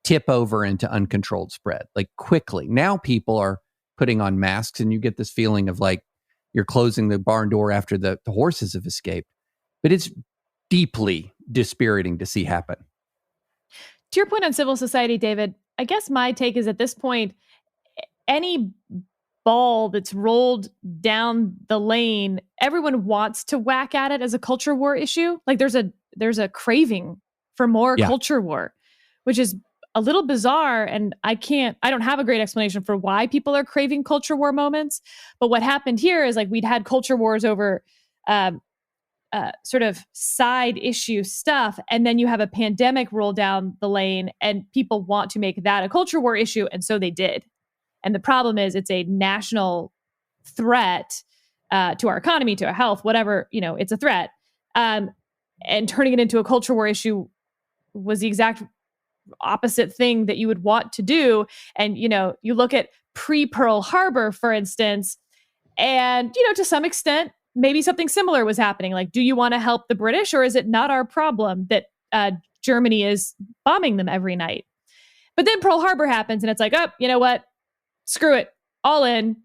tip over into uncontrolled spread, like quickly. Now people are putting on masks and you get this feeling of like you're closing the barn door after the horses have escaped. But it's deeply dispiriting to see happen. To your point on civil society, David, I guess my take is at this point, any ball that's rolled down the lane, everyone wants to whack at it as a culture war issue. Like there's a craving for more culture war, which is a little bizarre. And I don't have a great explanation for why people are craving culture war moments. But what happened here is like we'd had culture wars over sort of side issue stuff. And then you have a pandemic roll down the lane and people want to make that a culture war issue. And so they did. And the problem is it's a national threat to our economy, to our health, whatever, it's a threat. And turning it into a culture war issue was the exact opposite thing that you would want to do. And, you look at pre-Pearl Harbor, for instance, and, to some extent, maybe something similar was happening. Like, do you want to help the British, or is it not our problem that Germany is bombing them every night? But then Pearl Harbor happens and it's like, oh, you know what? Screw it, all in.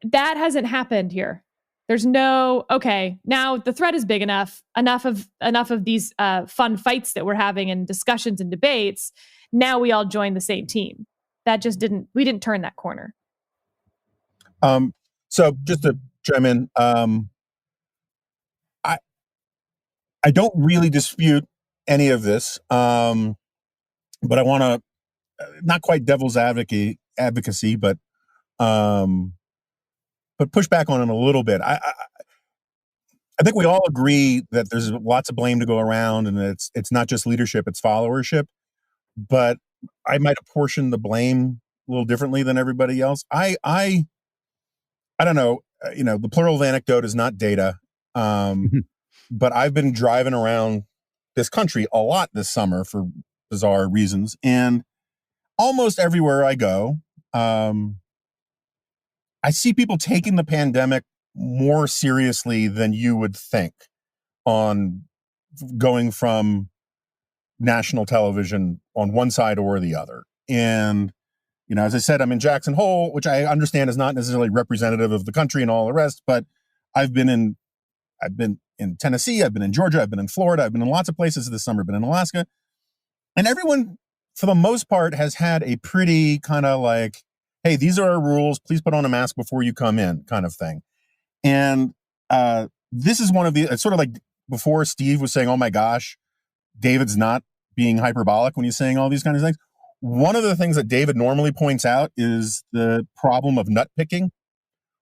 That hasn't happened here. There's no, okay, now the threat is big enough of these fun fights that we're having and discussions and debates. Now we all join the same team. We didn't turn that corner. So just to chime in, I don't really dispute any of this, but I want to, not quite devil's advocacy, but push back on it a little bit. I think we all agree that there's lots of blame to go around, and it's not just leadership, it's followership. But I might apportion the blame a little differently than everybody else. I don't know. The plural of anecdote is not data, but I've been driving around this country a lot this summer for bizarre reasons, and almost everywhere I go, I see people taking the pandemic more seriously than you would think on going from national television on one side or the other. And, as I said, I'm in Jackson Hole, which I understand is not necessarily representative of the country and all the rest, but I've been in Tennessee, I've been in Georgia, I've been in Florida, I've been in lots of places this summer, I've been in Alaska. And everyone, for the most part, has had a pretty kind of like, hey, these are our rules, please put on a mask before you come in kind of thing. And this is one of the, it's sort of like before Steve was saying, oh my gosh, David's not being hyperbolic when he's saying all these kinds of things. One of the things that David normally points out is the problem of nut picking,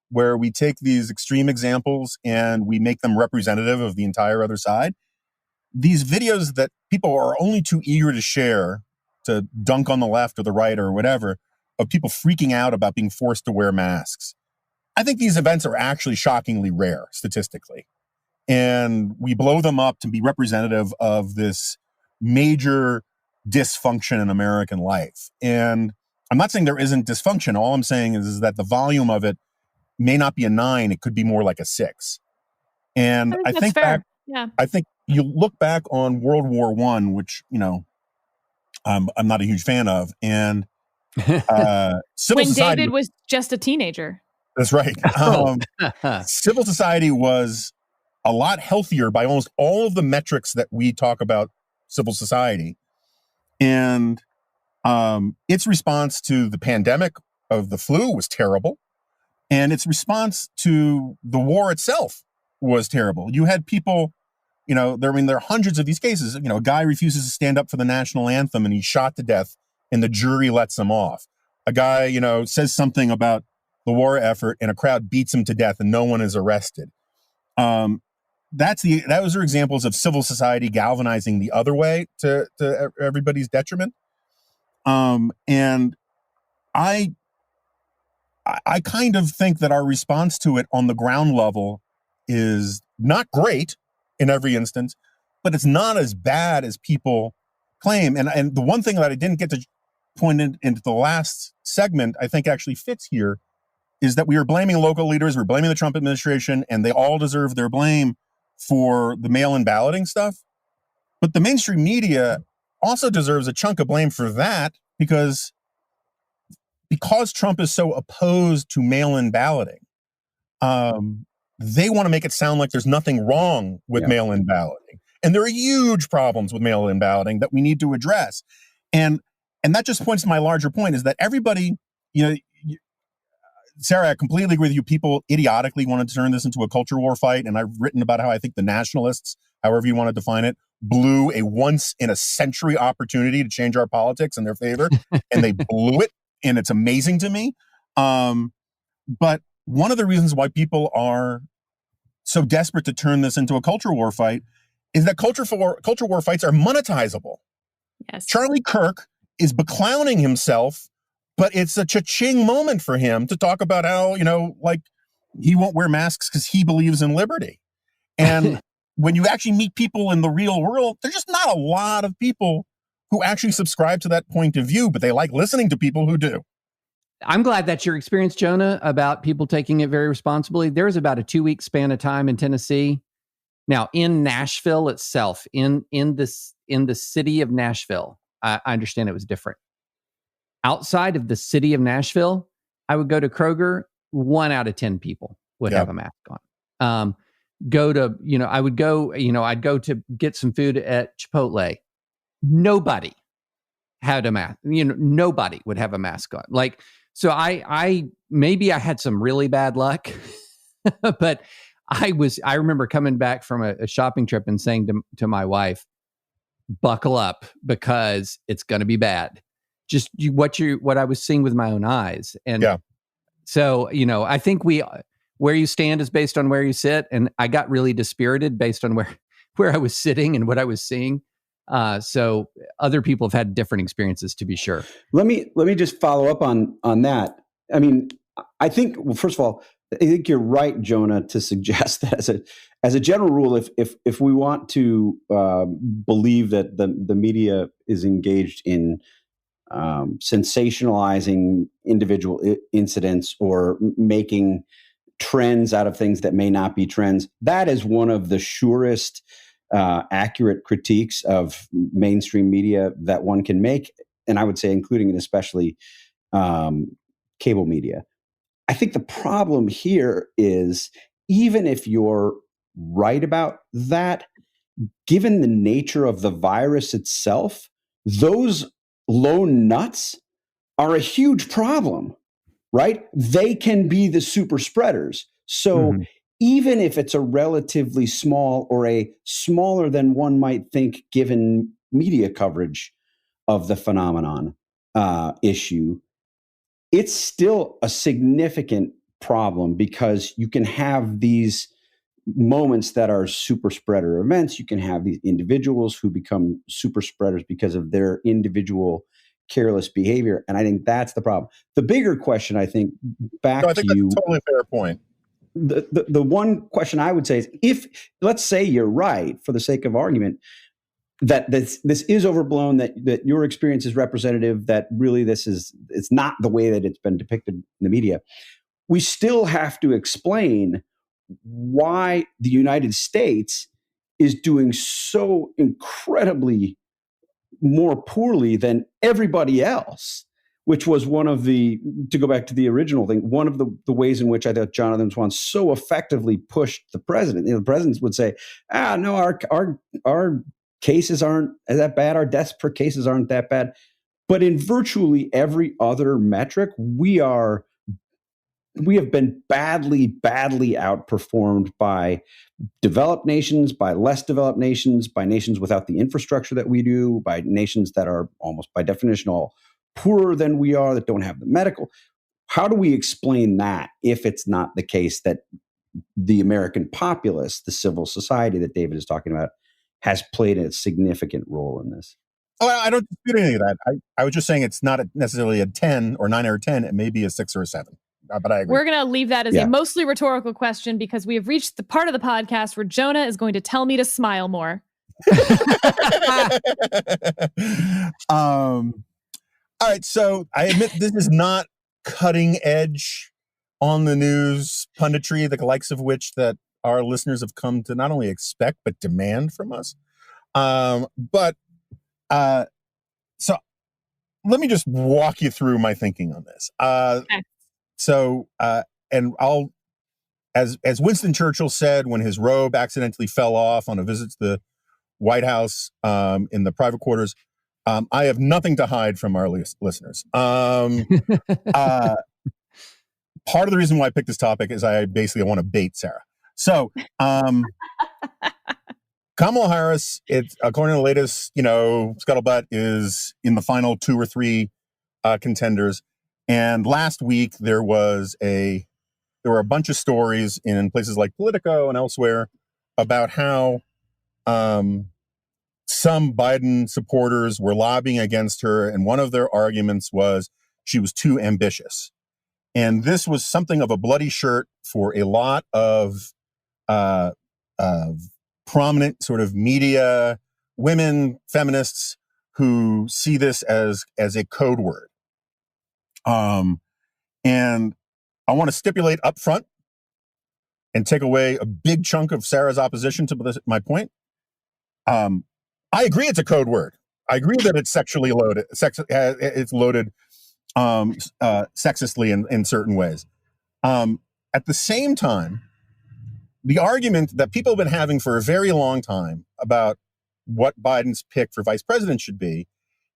where we take these extreme examples and we make them representative of the entire other side. These videos that people are only too eager to share, to dunk on the left or the right or whatever, of people freaking out about being forced to wear masks. I think these events are actually shockingly rare statistically. And we blow them up to be representative of this major dysfunction in American life. And I'm not saying there isn't dysfunction. All I'm saying is that the volume of it may not be a 9. It could be more like a 6. And I think that's fair. Yeah. I think you look back on World War I, which, I'm not a huge fan of. And civil when society, David was just a teenager. That's right. Civil society was a lot healthier by almost all of the metrics that we talk about civil society. And its response to the pandemic of the flu was terrible. And its response to the war itself was terrible. You had people, there are hundreds of these cases. A guy refuses to stand up for the national anthem and he's shot to death and the jury lets him off. A guy, says something about the war effort and a crowd beats him to death and no one is arrested. Those are examples of civil society galvanizing the other way to everybody's detriment. And I kind of think that our response to it on the ground level is not great in every instance, but it's not as bad as people claim. And the one thing that I didn't get to point into the last segment, I think actually fits here, is that we are blaming local leaders, we're blaming the Trump administration, and they all deserve their blame for the mail-in balloting stuff. But the mainstream media also deserves a chunk of blame for that because Trump is so opposed to mail-in balloting. They want to make it sound like there's nothing wrong with mail-in balloting. And there are huge problems with mail-in balloting that we need to address. And that just points to my larger point is that everybody, Sarah, I completely agree with you. People idiotically wanted to turn this into a culture war fight. And I've written about how I think the nationalists, however you want to define it, blew a once in a century opportunity to change our politics in their favor. And they blew it. And it's amazing to me. But one of the reasons why people are so desperate to turn this into a culture war fight is that culture war fights are monetizable. Yes. Charlie Kirk is beclowning himself, but it's a cha-ching moment for him to talk about how, he won't wear masks because he believes in liberty. And when you actually meet people in the real world, there's just not a lot of people who actually subscribe to that point of view, but they like listening to people who do. I'm glad that's your experience, Jonah, about people taking it very responsibly. There was about a 2-week span of time in Tennessee. Now, in Nashville itself, in the city of Nashville, I understand it was different. Outside of the city of Nashville, I would go to Kroger, 1 out of 10 people would have a mask on. I'd go to get some food at Chipotle. Nobody had a mask. Nobody would have a mask on. So I maybe I had some really bad luck, but I remember coming back from a shopping trip and saying to my wife, buckle up because it's going to be bad. Just what I was seeing with my own eyes. And so, I think where you stand is based on where you sit. And I got really dispirited based on where I was sitting and what I was seeing. So other people have had different experiences, to be sure. Let me just follow up on that. I mean, I think, well, first of all, I think you're right, Jonah, to suggest that as a general rule, if we want to believe that the media is engaged in sensationalizing individual incidents or making trends out of things that may not be trends, that is one of the surest accurate critiques of mainstream media that one can make, and I would say including and especially cable media. I think the problem here is, even if you're right about that, given the nature of the virus itself, those lone nuts are a huge problem, right? They can be the super spreaders. So even if it's a relatively small or a smaller than one might think given media coverage of the phenomenon issue, it's still a significant problem because you can have these moments that are super spreader events. You can have these individuals who become super spreaders because of their individual careless behavior. And I think that's the problem. The bigger question, I think, I think that's a totally fair point. The one question I would say is, if, let's say you're right, for the sake of argument, that this is overblown, that your experience is representative, that really it's not the way that it's been depicted in the media. We still have to explain why the United States is doing so incredibly more poorly than everybody else, which was to go back to the original thing, one of the ways in which I thought Jonathan Swan so effectively pushed the president. The presidents would say, no, our cases aren't that bad. Our deaths per cases aren't that bad. But in virtually every other metric, we have been badly outperformed by developed nations, by less developed nations, by nations without the infrastructure that we do, by nations that are almost by definition all poorer than we are, that don't have the medical. How do we explain that if it's not the case that the American populace, the civil society that David is talking about, has played a significant role in this? Oh, I don't dispute any of that. I was just saying it's not necessarily a 10 or 9 or 10. It may be a 6 or a 7. But I agree. We're going to leave that as a mostly rhetorical question because we have reached the part of the podcast where Jonah is going to tell me to smile more. All right. So I admit this is not cutting edge on the news punditry, the likes of which that our listeners have come to not only expect, but demand from us. So let me just walk you through my thinking on this. Okay. So, and I'll, as Winston Churchill said when his robe accidentally fell off on a visit to the White House in the private quarters, I have nothing to hide from our listeners. Part of the reason why I picked this topic is I want to bait Sarah. So, Kamala Harris, according to the latest, scuttlebutt, is in the final 2 or 3 contenders. And last week there were a bunch of stories in places like Politico and elsewhere about how some Biden supporters were lobbying against her, and one of their arguments was she was too ambitious. And this was something of a bloody shirt for a lot of prominent sort of media women, feminists, who see this as a code word. And I want to stipulate up front and take away a big chunk of Sarah's opposition to my point. I agree it's a code word. I agree that it's sexually loaded. It's loaded sexistly in certain ways. At the same time, the argument that people have been having for a very long time about what Biden's pick for vice president should be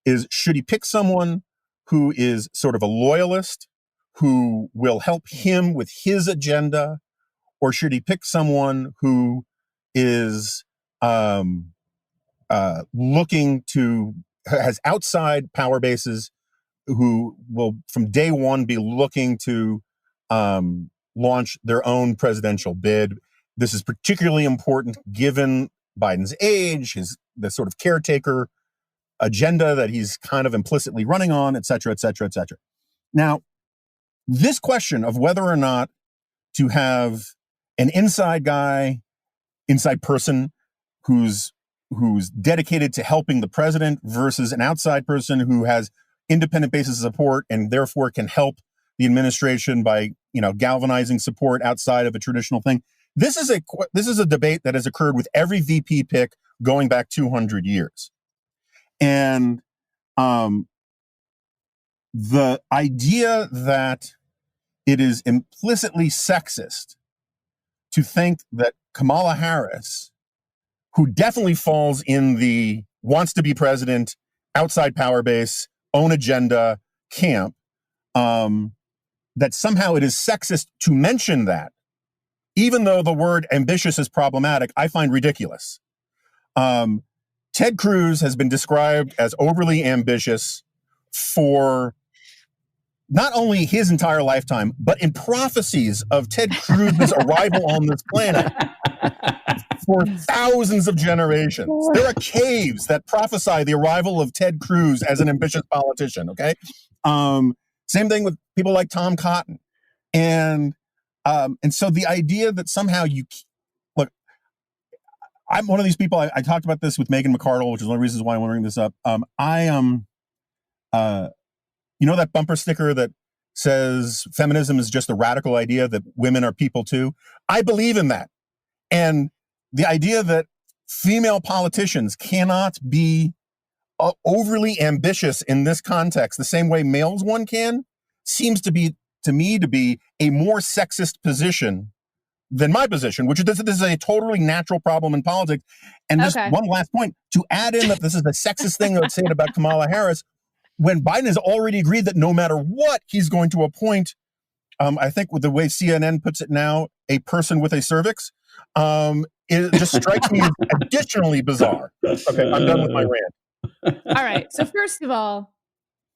is, should he pick someone who is sort of a loyalist, who will help him with his agenda, or should he pick someone who is has outside power bases, who will from day one be looking to launch their own presidential bid? This is particularly important given Biden's age, the sort of caretaker agenda that he's kind of implicitly running on, et cetera, et cetera, et cetera. Now, this question of whether or not to have an inside person who's dedicated to helping the president versus an outside person who has independent basis of support and therefore can help the administration by, galvanizing support outside of a traditional thing. This is a debate that has occurred with every VP pick going back 200 years. And the idea that it is implicitly sexist to think that Kamala Harris, who definitely falls in the wants to be president, outside power base, own agenda camp, that somehow it is sexist to mention that, even though the word ambitious is problematic, I find ridiculous. Ted Cruz has been described as overly ambitious for not only his entire lifetime, but in prophecies of Ted Cruz's arrival on this planet for thousands of generations. There are caves that prophesy the arrival of Ted Cruz as an ambitious politician, okay? Same thing with people like Tom Cotton. And so the idea that somehow I'm one of these people. I talked about this with Megan McArdle, which is one of the reasons why I want to bring this up. I am, that bumper sticker that says feminism is just a radical idea that women are people too. I believe in that. And the idea that female politicians cannot be overly ambitious in this context, the same way males one can, seems to me to be a more sexist position than my position, which is this is a totally natural problem in politics. And just one last point, to add in that this is a sexist thing I would say about Kamala Harris, when Biden has already agreed that no matter what, he's going to appoint, I think with the way CNN puts it now, a person with a cervix, it just strikes me as additionally bizarre. Okay, I'm done with my rant. All right. So first of all,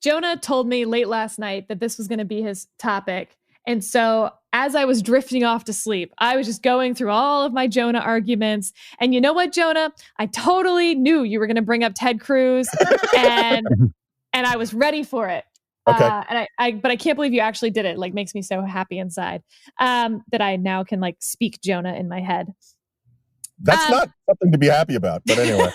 Jonah told me late last night that this was going to be his topic. And so as I was drifting off to sleep, I was just going through all of my Jonah arguments. And you know what, Jonah? I totally knew you were going to bring up Ted Cruz, and I was ready for it. Okay. But I can't believe you actually did it. Like, makes me so happy inside that I now can like speak Jonah in my head. That's not something to be happy about, but anyway.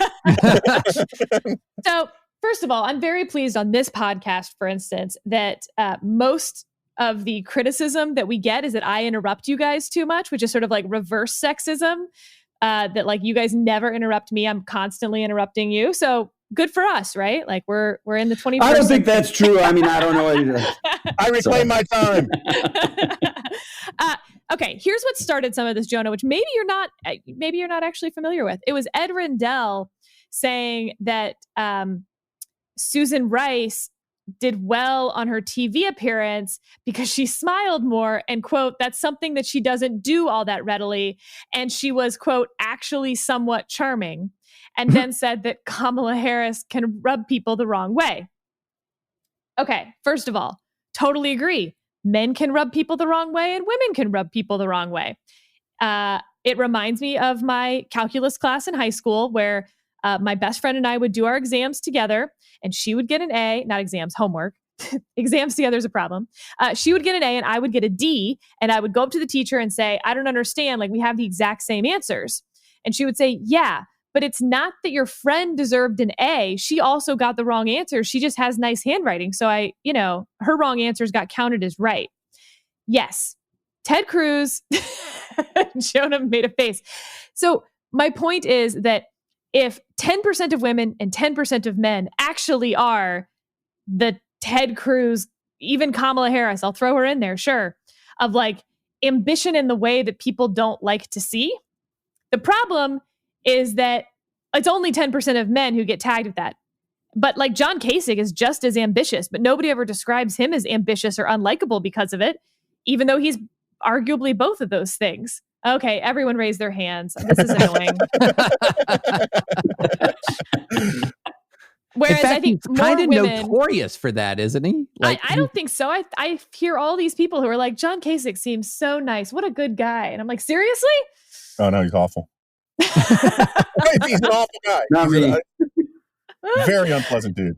So first of all, I'm very pleased on this podcast, for instance, that most of the criticism that we get is that I interrupt you guys too much, which is sort of like reverse sexism, that like you guys never interrupt me. I'm constantly interrupting you. So good for us, right? Like we're in the 21st. I don't think that's true. I mean, I don't know. I reclaim my time. Okay, here's what started some of this, Jonah, which maybe you're not actually familiar with. It was Ed Rendell saying that Susan Rice did well on her TV appearance because she smiled more, and quote, that's something that she doesn't do all that readily. And she was, quote, actually somewhat charming. And then said that Kamala Harris can rub people the wrong way. Okay, first of all, totally agree. Men can rub people the wrong way and women can rub people the wrong way. It reminds me of my calculus class in high school where my best friend and I would do our exams together, and she would get an A, not exams, homework. Exams together is a problem. She would get an A and I would get a D, and I would go up to the teacher and say, I don't understand, like we have the exact same answers. And she would say, yeah, but it's not that your friend deserved an A. She also got the wrong answer. She just has nice handwriting. So her wrong answers got counted as right. Yes. Ted Cruz, Jonah made a face. So my point is that if 10% of women and 10% of men actually are the Ted Cruz, even Kamala Harris, I'll throw her in there, sure, of like ambition in the way that people don't like to see. The problem is that it's only 10% of men who get tagged with that. But like John Kasich is just as ambitious, but nobody ever describes him as ambitious or unlikable because of it, even though he's arguably both of those things. Okay, everyone raise their hands. This is annoying. Whereas in fact, I think he's kind of women, notorious for that, isn't he? Like, I don't think so. I hear all these people who are like, John Kasich seems so nice. What a good guy. And I'm like, seriously? Oh, no, he's awful. He's an awful guy. Not me. Very unpleasant dude.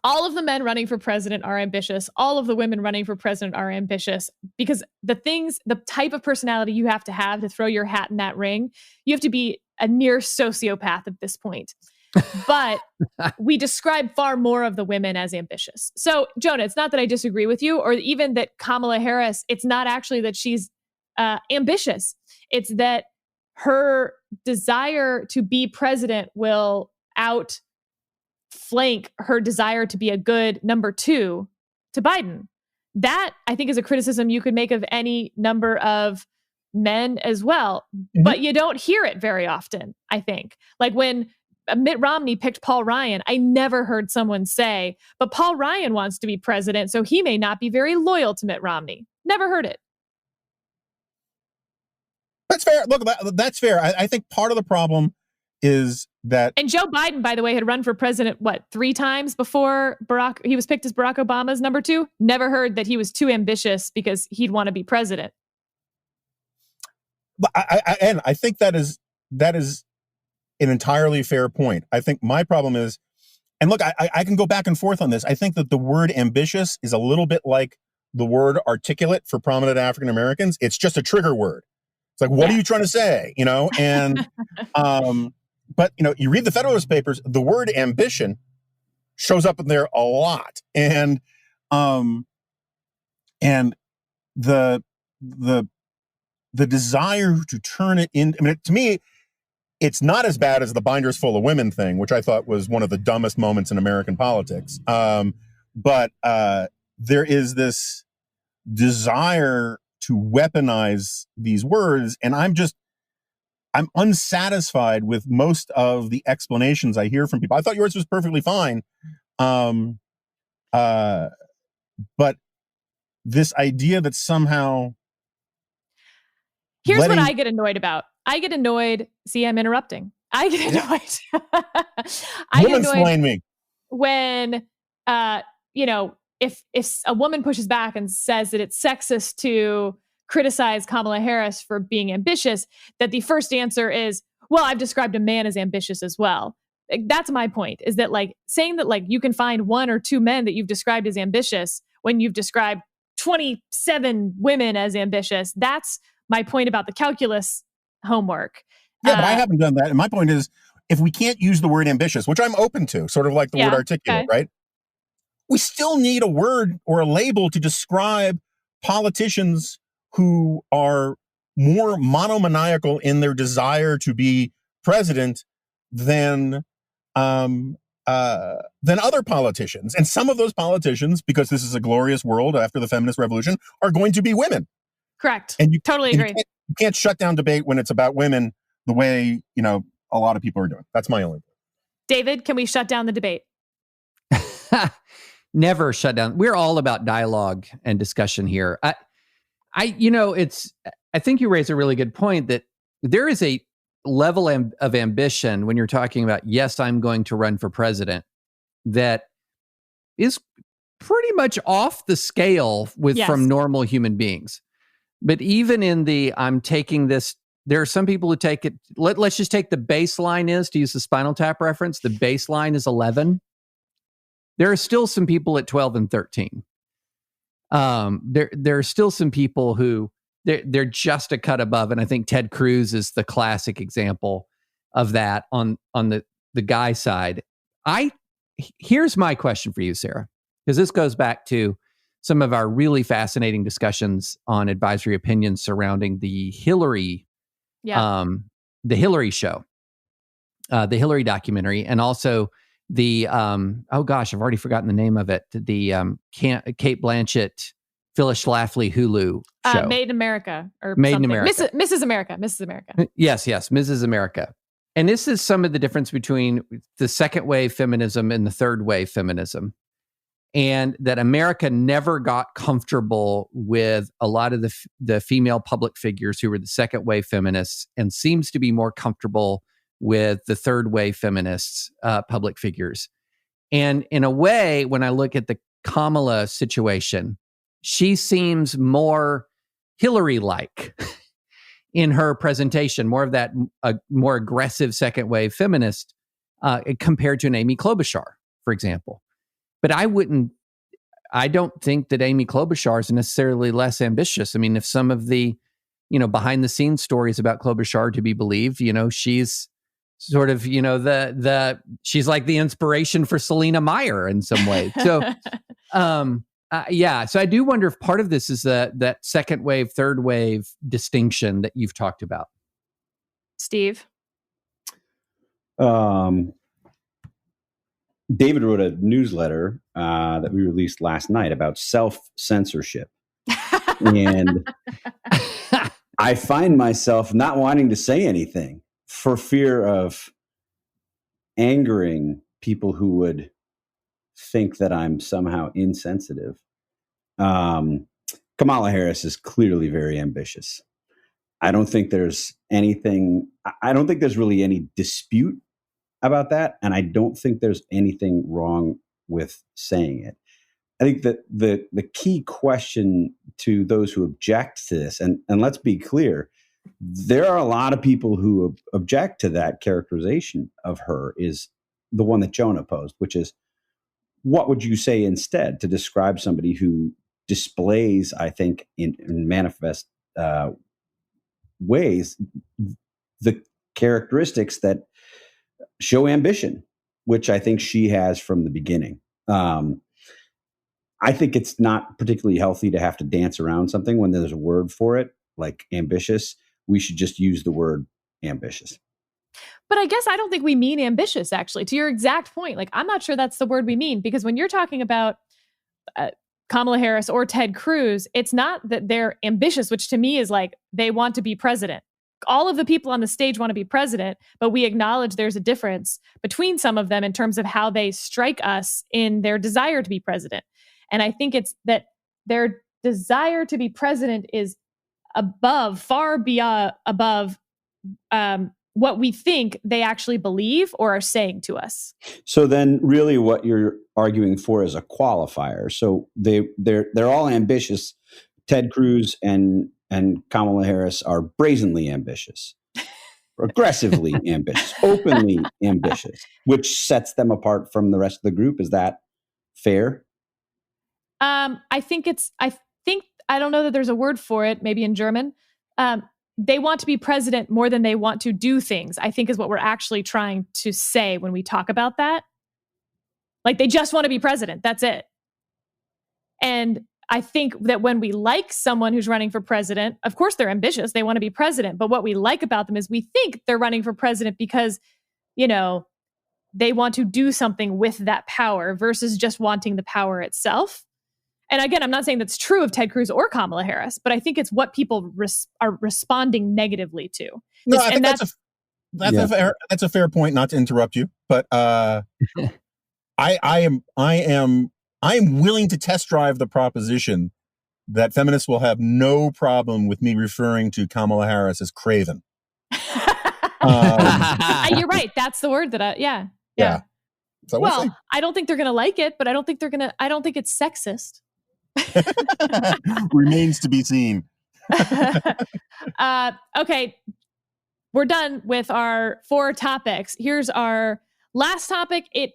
All of the men running for president are ambitious. All of the women running for president are ambitious because the type of personality you have to throw your hat in that ring, you have to be a near sociopath at this point. But we describe far more of the women as ambitious. So, Jonah, it's not that I disagree with you, or even that Kamala Harris, it's not actually that she's ambitious. It's that her desire to be president will outflank her desire to be a good number two to Biden. That, I think, is a criticism you could make of any number of men as well. Mm-hmm. But you don't hear it very often, I think. Like when Mitt Romney picked Paul Ryan, I never heard someone say, but Paul Ryan wants to be president, so he may not be very loyal to Mitt Romney. Never heard it. That's fair. Look, that's fair. I think part of the problem is that... And Joe Biden, by the way, had run for president, 3 times before he was picked as Barack Obama's number 2? Never heard that he was too ambitious because he'd want to be president. But I think that is an entirely fair point. I think my problem is, and look, I can go back and forth on this. I think that the word ambitious is a little bit like the word articulate for prominent African Americans. It's just a trigger word. It's like, what are you trying to say? And but you read the Federalist Papers, the word ambition shows up in there a lot, and the desire to turn it in. I mean, to me, it's not as bad as the binders full of women thing, which I thought was one of the dumbest moments in American politics. But there is this desire to weaponize these words, and I'm unsatisfied with most of the explanations I hear from people. I thought yours was perfectly fine, but this idea that somehow Here's what I get annoyed about. I get annoyed. See, I'm interrupting. I get annoyed. I get annoyed me when, if a woman pushes back and says that it's sexist to criticize Kamala Harris for being ambitious, that the first answer is, well, I've described a man as ambitious as well. That's my point, is that saying that you can find one or two men that you've described as ambitious when you've described 27 women as ambitious. That's my point about the calculus homework. Yeah, but I haven't done that. And my point is, if we can't use the word ambitious, which I'm open to, sort of like the word articulate, right? We still need a word or a label to describe politicians who are more monomaniacal in their desire to be president than other politicians. And some of those politicians, because this is a glorious world after the feminist revolution, are going to be women. Correct. And you totally agree. You can't shut down debate when it's about women the way, a lot of people are doing. That's my only point. David, can we shut down the debate? Never shut down. We're all about dialogue and discussion here. I think you raise a really good point that there is a level of ambition when you're talking about, yes, I'm going to run for president, that is pretty much off the scale from normal human beings. But even in I'm taking this, there are some people who take it, let's just take the baseline is, to use the Spinal Tap reference, the baseline is 11. There are still some people at 12 and 13. There are still some people who they're just a cut above, and I think Ted Cruz is the classic example of that on the guy side. Here's my question for you, Sarah, because this goes back to some of our really fascinating discussions on advisory opinions surrounding the Hillary show, the Hillary documentary, and also the I've already forgotten the name of it. The Kate Blanchett, Phyllis Schlafly Hulu show, Made in America, or Made something. in America, Mrs. America. Yes, Mrs. America. And this is some of the difference between the second wave feminism and the third wave feminism. And that America never got comfortable with a lot of the female public figures who were the second wave feminists, and seems to be more comfortable with the third wave feminists, public figures. And in a way, when I look at the Kamala situation, she seems more Hillary-like in her presentation, more of that more aggressive second wave feminist compared to an Amy Klobuchar, for example. But I don't think that Amy Klobuchar is necessarily less ambitious. I mean, if some of the, behind the scenes stories about Klobuchar to be believed, she's sort of, she's like the inspiration for Selena Meyer in some way. So, so I do wonder if part of this is that second wave, third wave distinction that you've talked about. Steve? David wrote a newsletter that we released last night about self-censorship. And I find myself not wanting to say anything for fear of angering people who would think that I'm somehow insensitive. Kamala Harris is clearly very ambitious. I don't think there's really any dispute about that, and I don't think there's anything wrong with saying it. I think that the key question to those who object to this, and let's be clear, there are a lot of people who object to that characterization of her, is the one that Jonah posed, which is, what would you say instead to describe somebody who displays, I think, in manifest ways the characteristics that show ambition, which I think she has from the beginning. I think it's not particularly healthy to have to dance around something when there's a word for it, like ambitious. We should just use the word ambitious. But I guess I don't think we mean ambitious, actually, to your exact point. Like, I'm not sure that's the word we mean, because when you're talking about Kamala Harris or Ted Cruz, it's not that they're ambitious, which to me is like they want to be president. All of the people on the stage want to be president, but we acknowledge there's a difference between some of them in terms of how they strike us in their desire to be president. And I think it's that their desire to be president is far beyond above what we think they actually believe or are saying to us. So then really what you're arguing for is a qualifier. So they're all ambitious. Ted Cruz and Kamala Harris are brazenly ambitious, aggressively ambitious, openly ambitious, which sets them apart from the rest of the group. Is that fair? I don't know that there's a word for it, maybe in German. They want to be president more than they want to do things, I think is what we're actually trying to say when we talk about that. Like, they just want to be president. That's it. And I think that when we like someone who's running for president, of course they're ambitious. They want to be president. But what we like about them is we think they're running for president because, they want to do something with that power versus just wanting the power itself. And again, I'm not saying that's true of Ted Cruz or Kamala Harris, but I think it's what people are responding negatively to. No, I think that's a fair point. Not to interrupt you, but I am willing to test drive the proposition that feminists will have no problem with me referring to Kamala Harris as craven. You're right. That's the word that yeah. So well, I don't think they're going to like it, but I don't think it's sexist. Remains to be seen. Okay. We're done with our 4 topics. Here's our last topic. It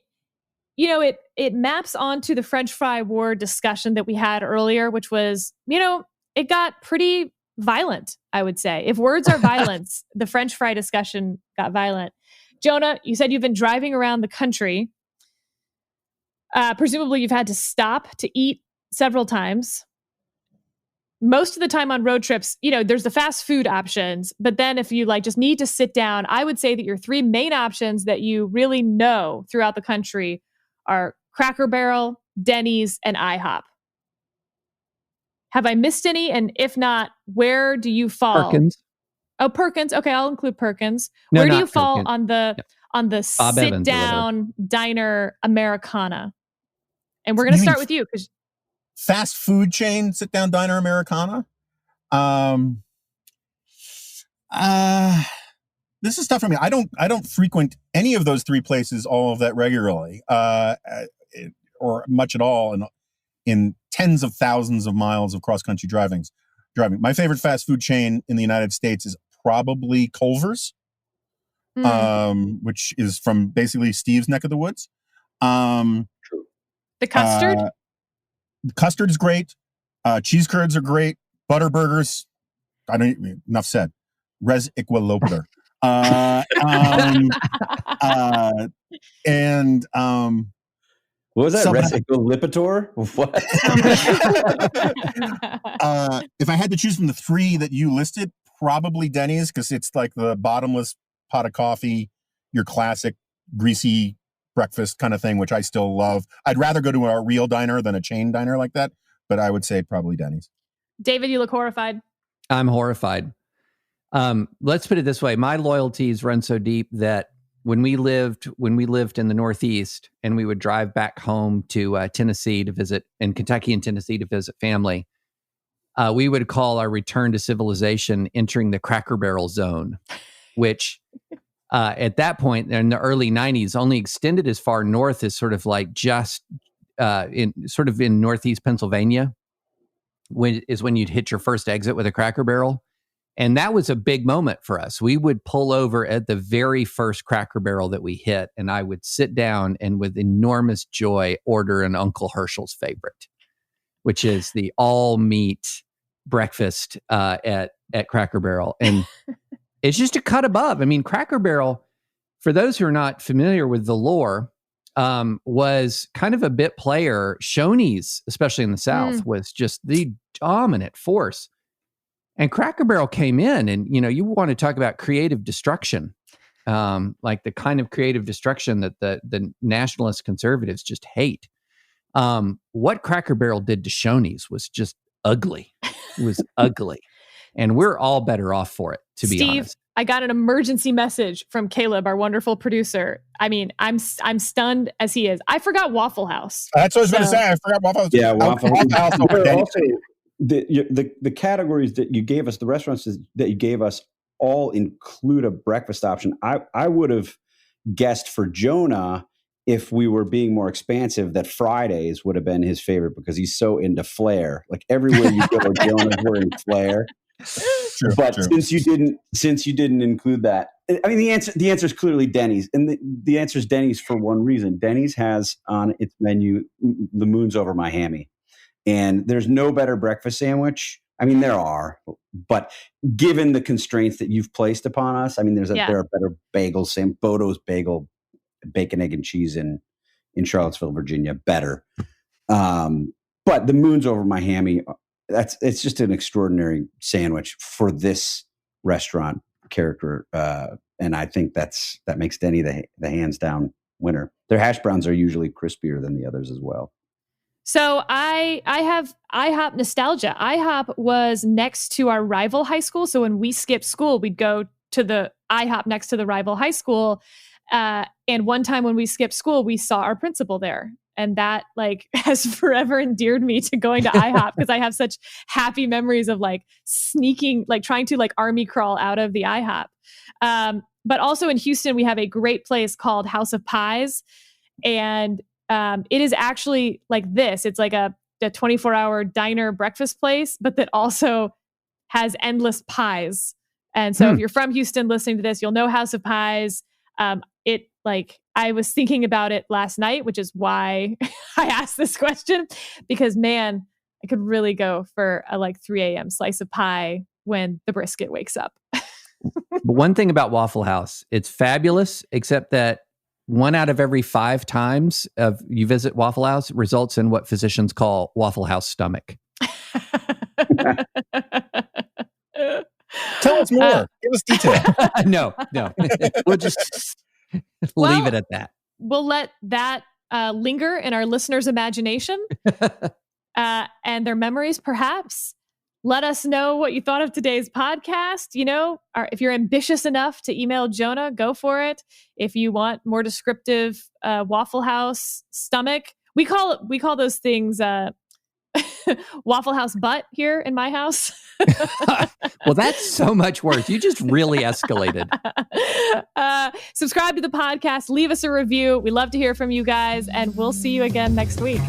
maps onto the French fry war discussion that we had earlier, which was, it got pretty violent, I would say. If words are violence, the French fry discussion got violent. Jonah, you said you've been driving around the country. Presumably you've had to stop to eat several times. Most of the time on road trips, there's the fast food options, but then if you just need to sit down, I would say that your 3 main options that you really know throughout the country are Cracker Barrel, Denny's, and IHOP. Have I missed any? And if not, where do you fall? Perkins. Oh, Perkins. Okay, I'll include Perkins. No, where do you not fall Perkins. on the Bob sit Evans down diner Americana? And we're going to start with you because fast food chain sit down diner Americana. This is tough for me. I don't frequent any of those 3 places all of that regularly, or much at all in tens of thousands of miles of cross country driving. My favorite fast food chain in the United States is probably Culver's, which is from basically Steve's neck of the woods. True. The custard? Custard is great. Cheese curds are great. Butter burgers. Enough said. Res equilopeter. What was that? Res equilipator? What? If I had to choose from the 3 that you listed, probably Denny's, because it's like the bottomless pot of coffee, your classic greasy breakfast kind of thing, which I still love. I'd rather go to a real diner than a chain diner like that, but I would say probably Denny's. David, you look horrified. I'm horrified. Let's put it this way. My loyalties run so deep that when we lived in the Northeast and we would drive back home to Tennessee to visit, in Kentucky and Tennessee to visit family, we would call our return to civilization entering the Cracker Barrel zone, which at that point in the early 90s only extended as far north as sort of like just in Northeast Pennsylvania, when you'd hit your first exit with a Cracker Barrel. And that was a big moment for us. We would pull over at the very first Cracker Barrel that we hit, and I would sit down and with enormous joy order an Uncle Herschel's favorite, which is the all-meat breakfast at at Cracker Barrel. And it's just a cut above. I mean, Cracker Barrel, for those who are not familiar with the lore, was kind of a bit player. Shoney's, especially in the South, was just the dominant force. And Cracker Barrel came in, and you want to talk about creative destruction, like the kind of creative destruction that the nationalist conservatives just hate. What Cracker Barrel did to Shoney's was just ugly. It was ugly, and we're all better off for it. To be honest, I got an emergency message from Caleb, our wonderful producer. I mean, I'm stunned as he is. I forgot Waffle House. That's what I was going to say. I forgot Waffle House. Yeah, Waffle House. Also, the categories that you gave us, the restaurants that you gave us, all include a breakfast option. I would have guessed for Jonah, if we were being more expansive, that Fridays would have been his favorite because he's so into flair. Like everywhere you go, Jonah's wearing flair. True, but true. since you didn't include that, I mean, the answer is clearly Denny's, and the answer is Denny's for one reason. Denny's has on its menu the moon's over my hammy, and there's no better breakfast sandwich. I mean, there are, but given the constraints that you've placed upon us, I mean, there are better bagels. Sam Bodo's bagel, bacon, egg, and cheese in Charlottesville, Virginia, better. But the moon's over my hammy. It's just an extraordinary sandwich for this restaurant character, and I think that makes Denny the hands down winner. Their hash browns are usually crispier than the others as well. So I have IHOP nostalgia. IHOP was next to our rival high school, so when we skipped school, we'd go to the IHOP next to the rival high school. And one time when we skipped school, we saw our principal there. And that has forever endeared me to going to IHOP because I have such happy memories of sneaking, trying to army crawl out of the IHOP. But also in Houston, we have a great place called House of Pies. And it is actually like this. It's like a 24-hour diner breakfast place, but that also has endless pies. And so if you're from Houston listening to this, you'll know House of Pies. I was thinking about it last night, which is why I asked this question, because man, I could really go for a 3 a.m. slice of pie when the brisket wakes up. But one thing about Waffle House, it's fabulous, except that 1 out of every 5 times you visit Waffle House results in what physicians call Waffle House stomach. Tell us more. Give us detail. No. We'll just leave it at that. We'll let that linger in our listeners' imagination and their memories, perhaps. Let us know what you thought of today's podcast. If you're ambitious enough to email Jonah, go for it. If you want more descriptive Waffle House stomach, we call those things Waffle House butt here in my house. Well, that's so much worse. You just really escalated. Subscribe to the podcast. Leave us a review. We love to hear from you guys, and we'll see you again next week.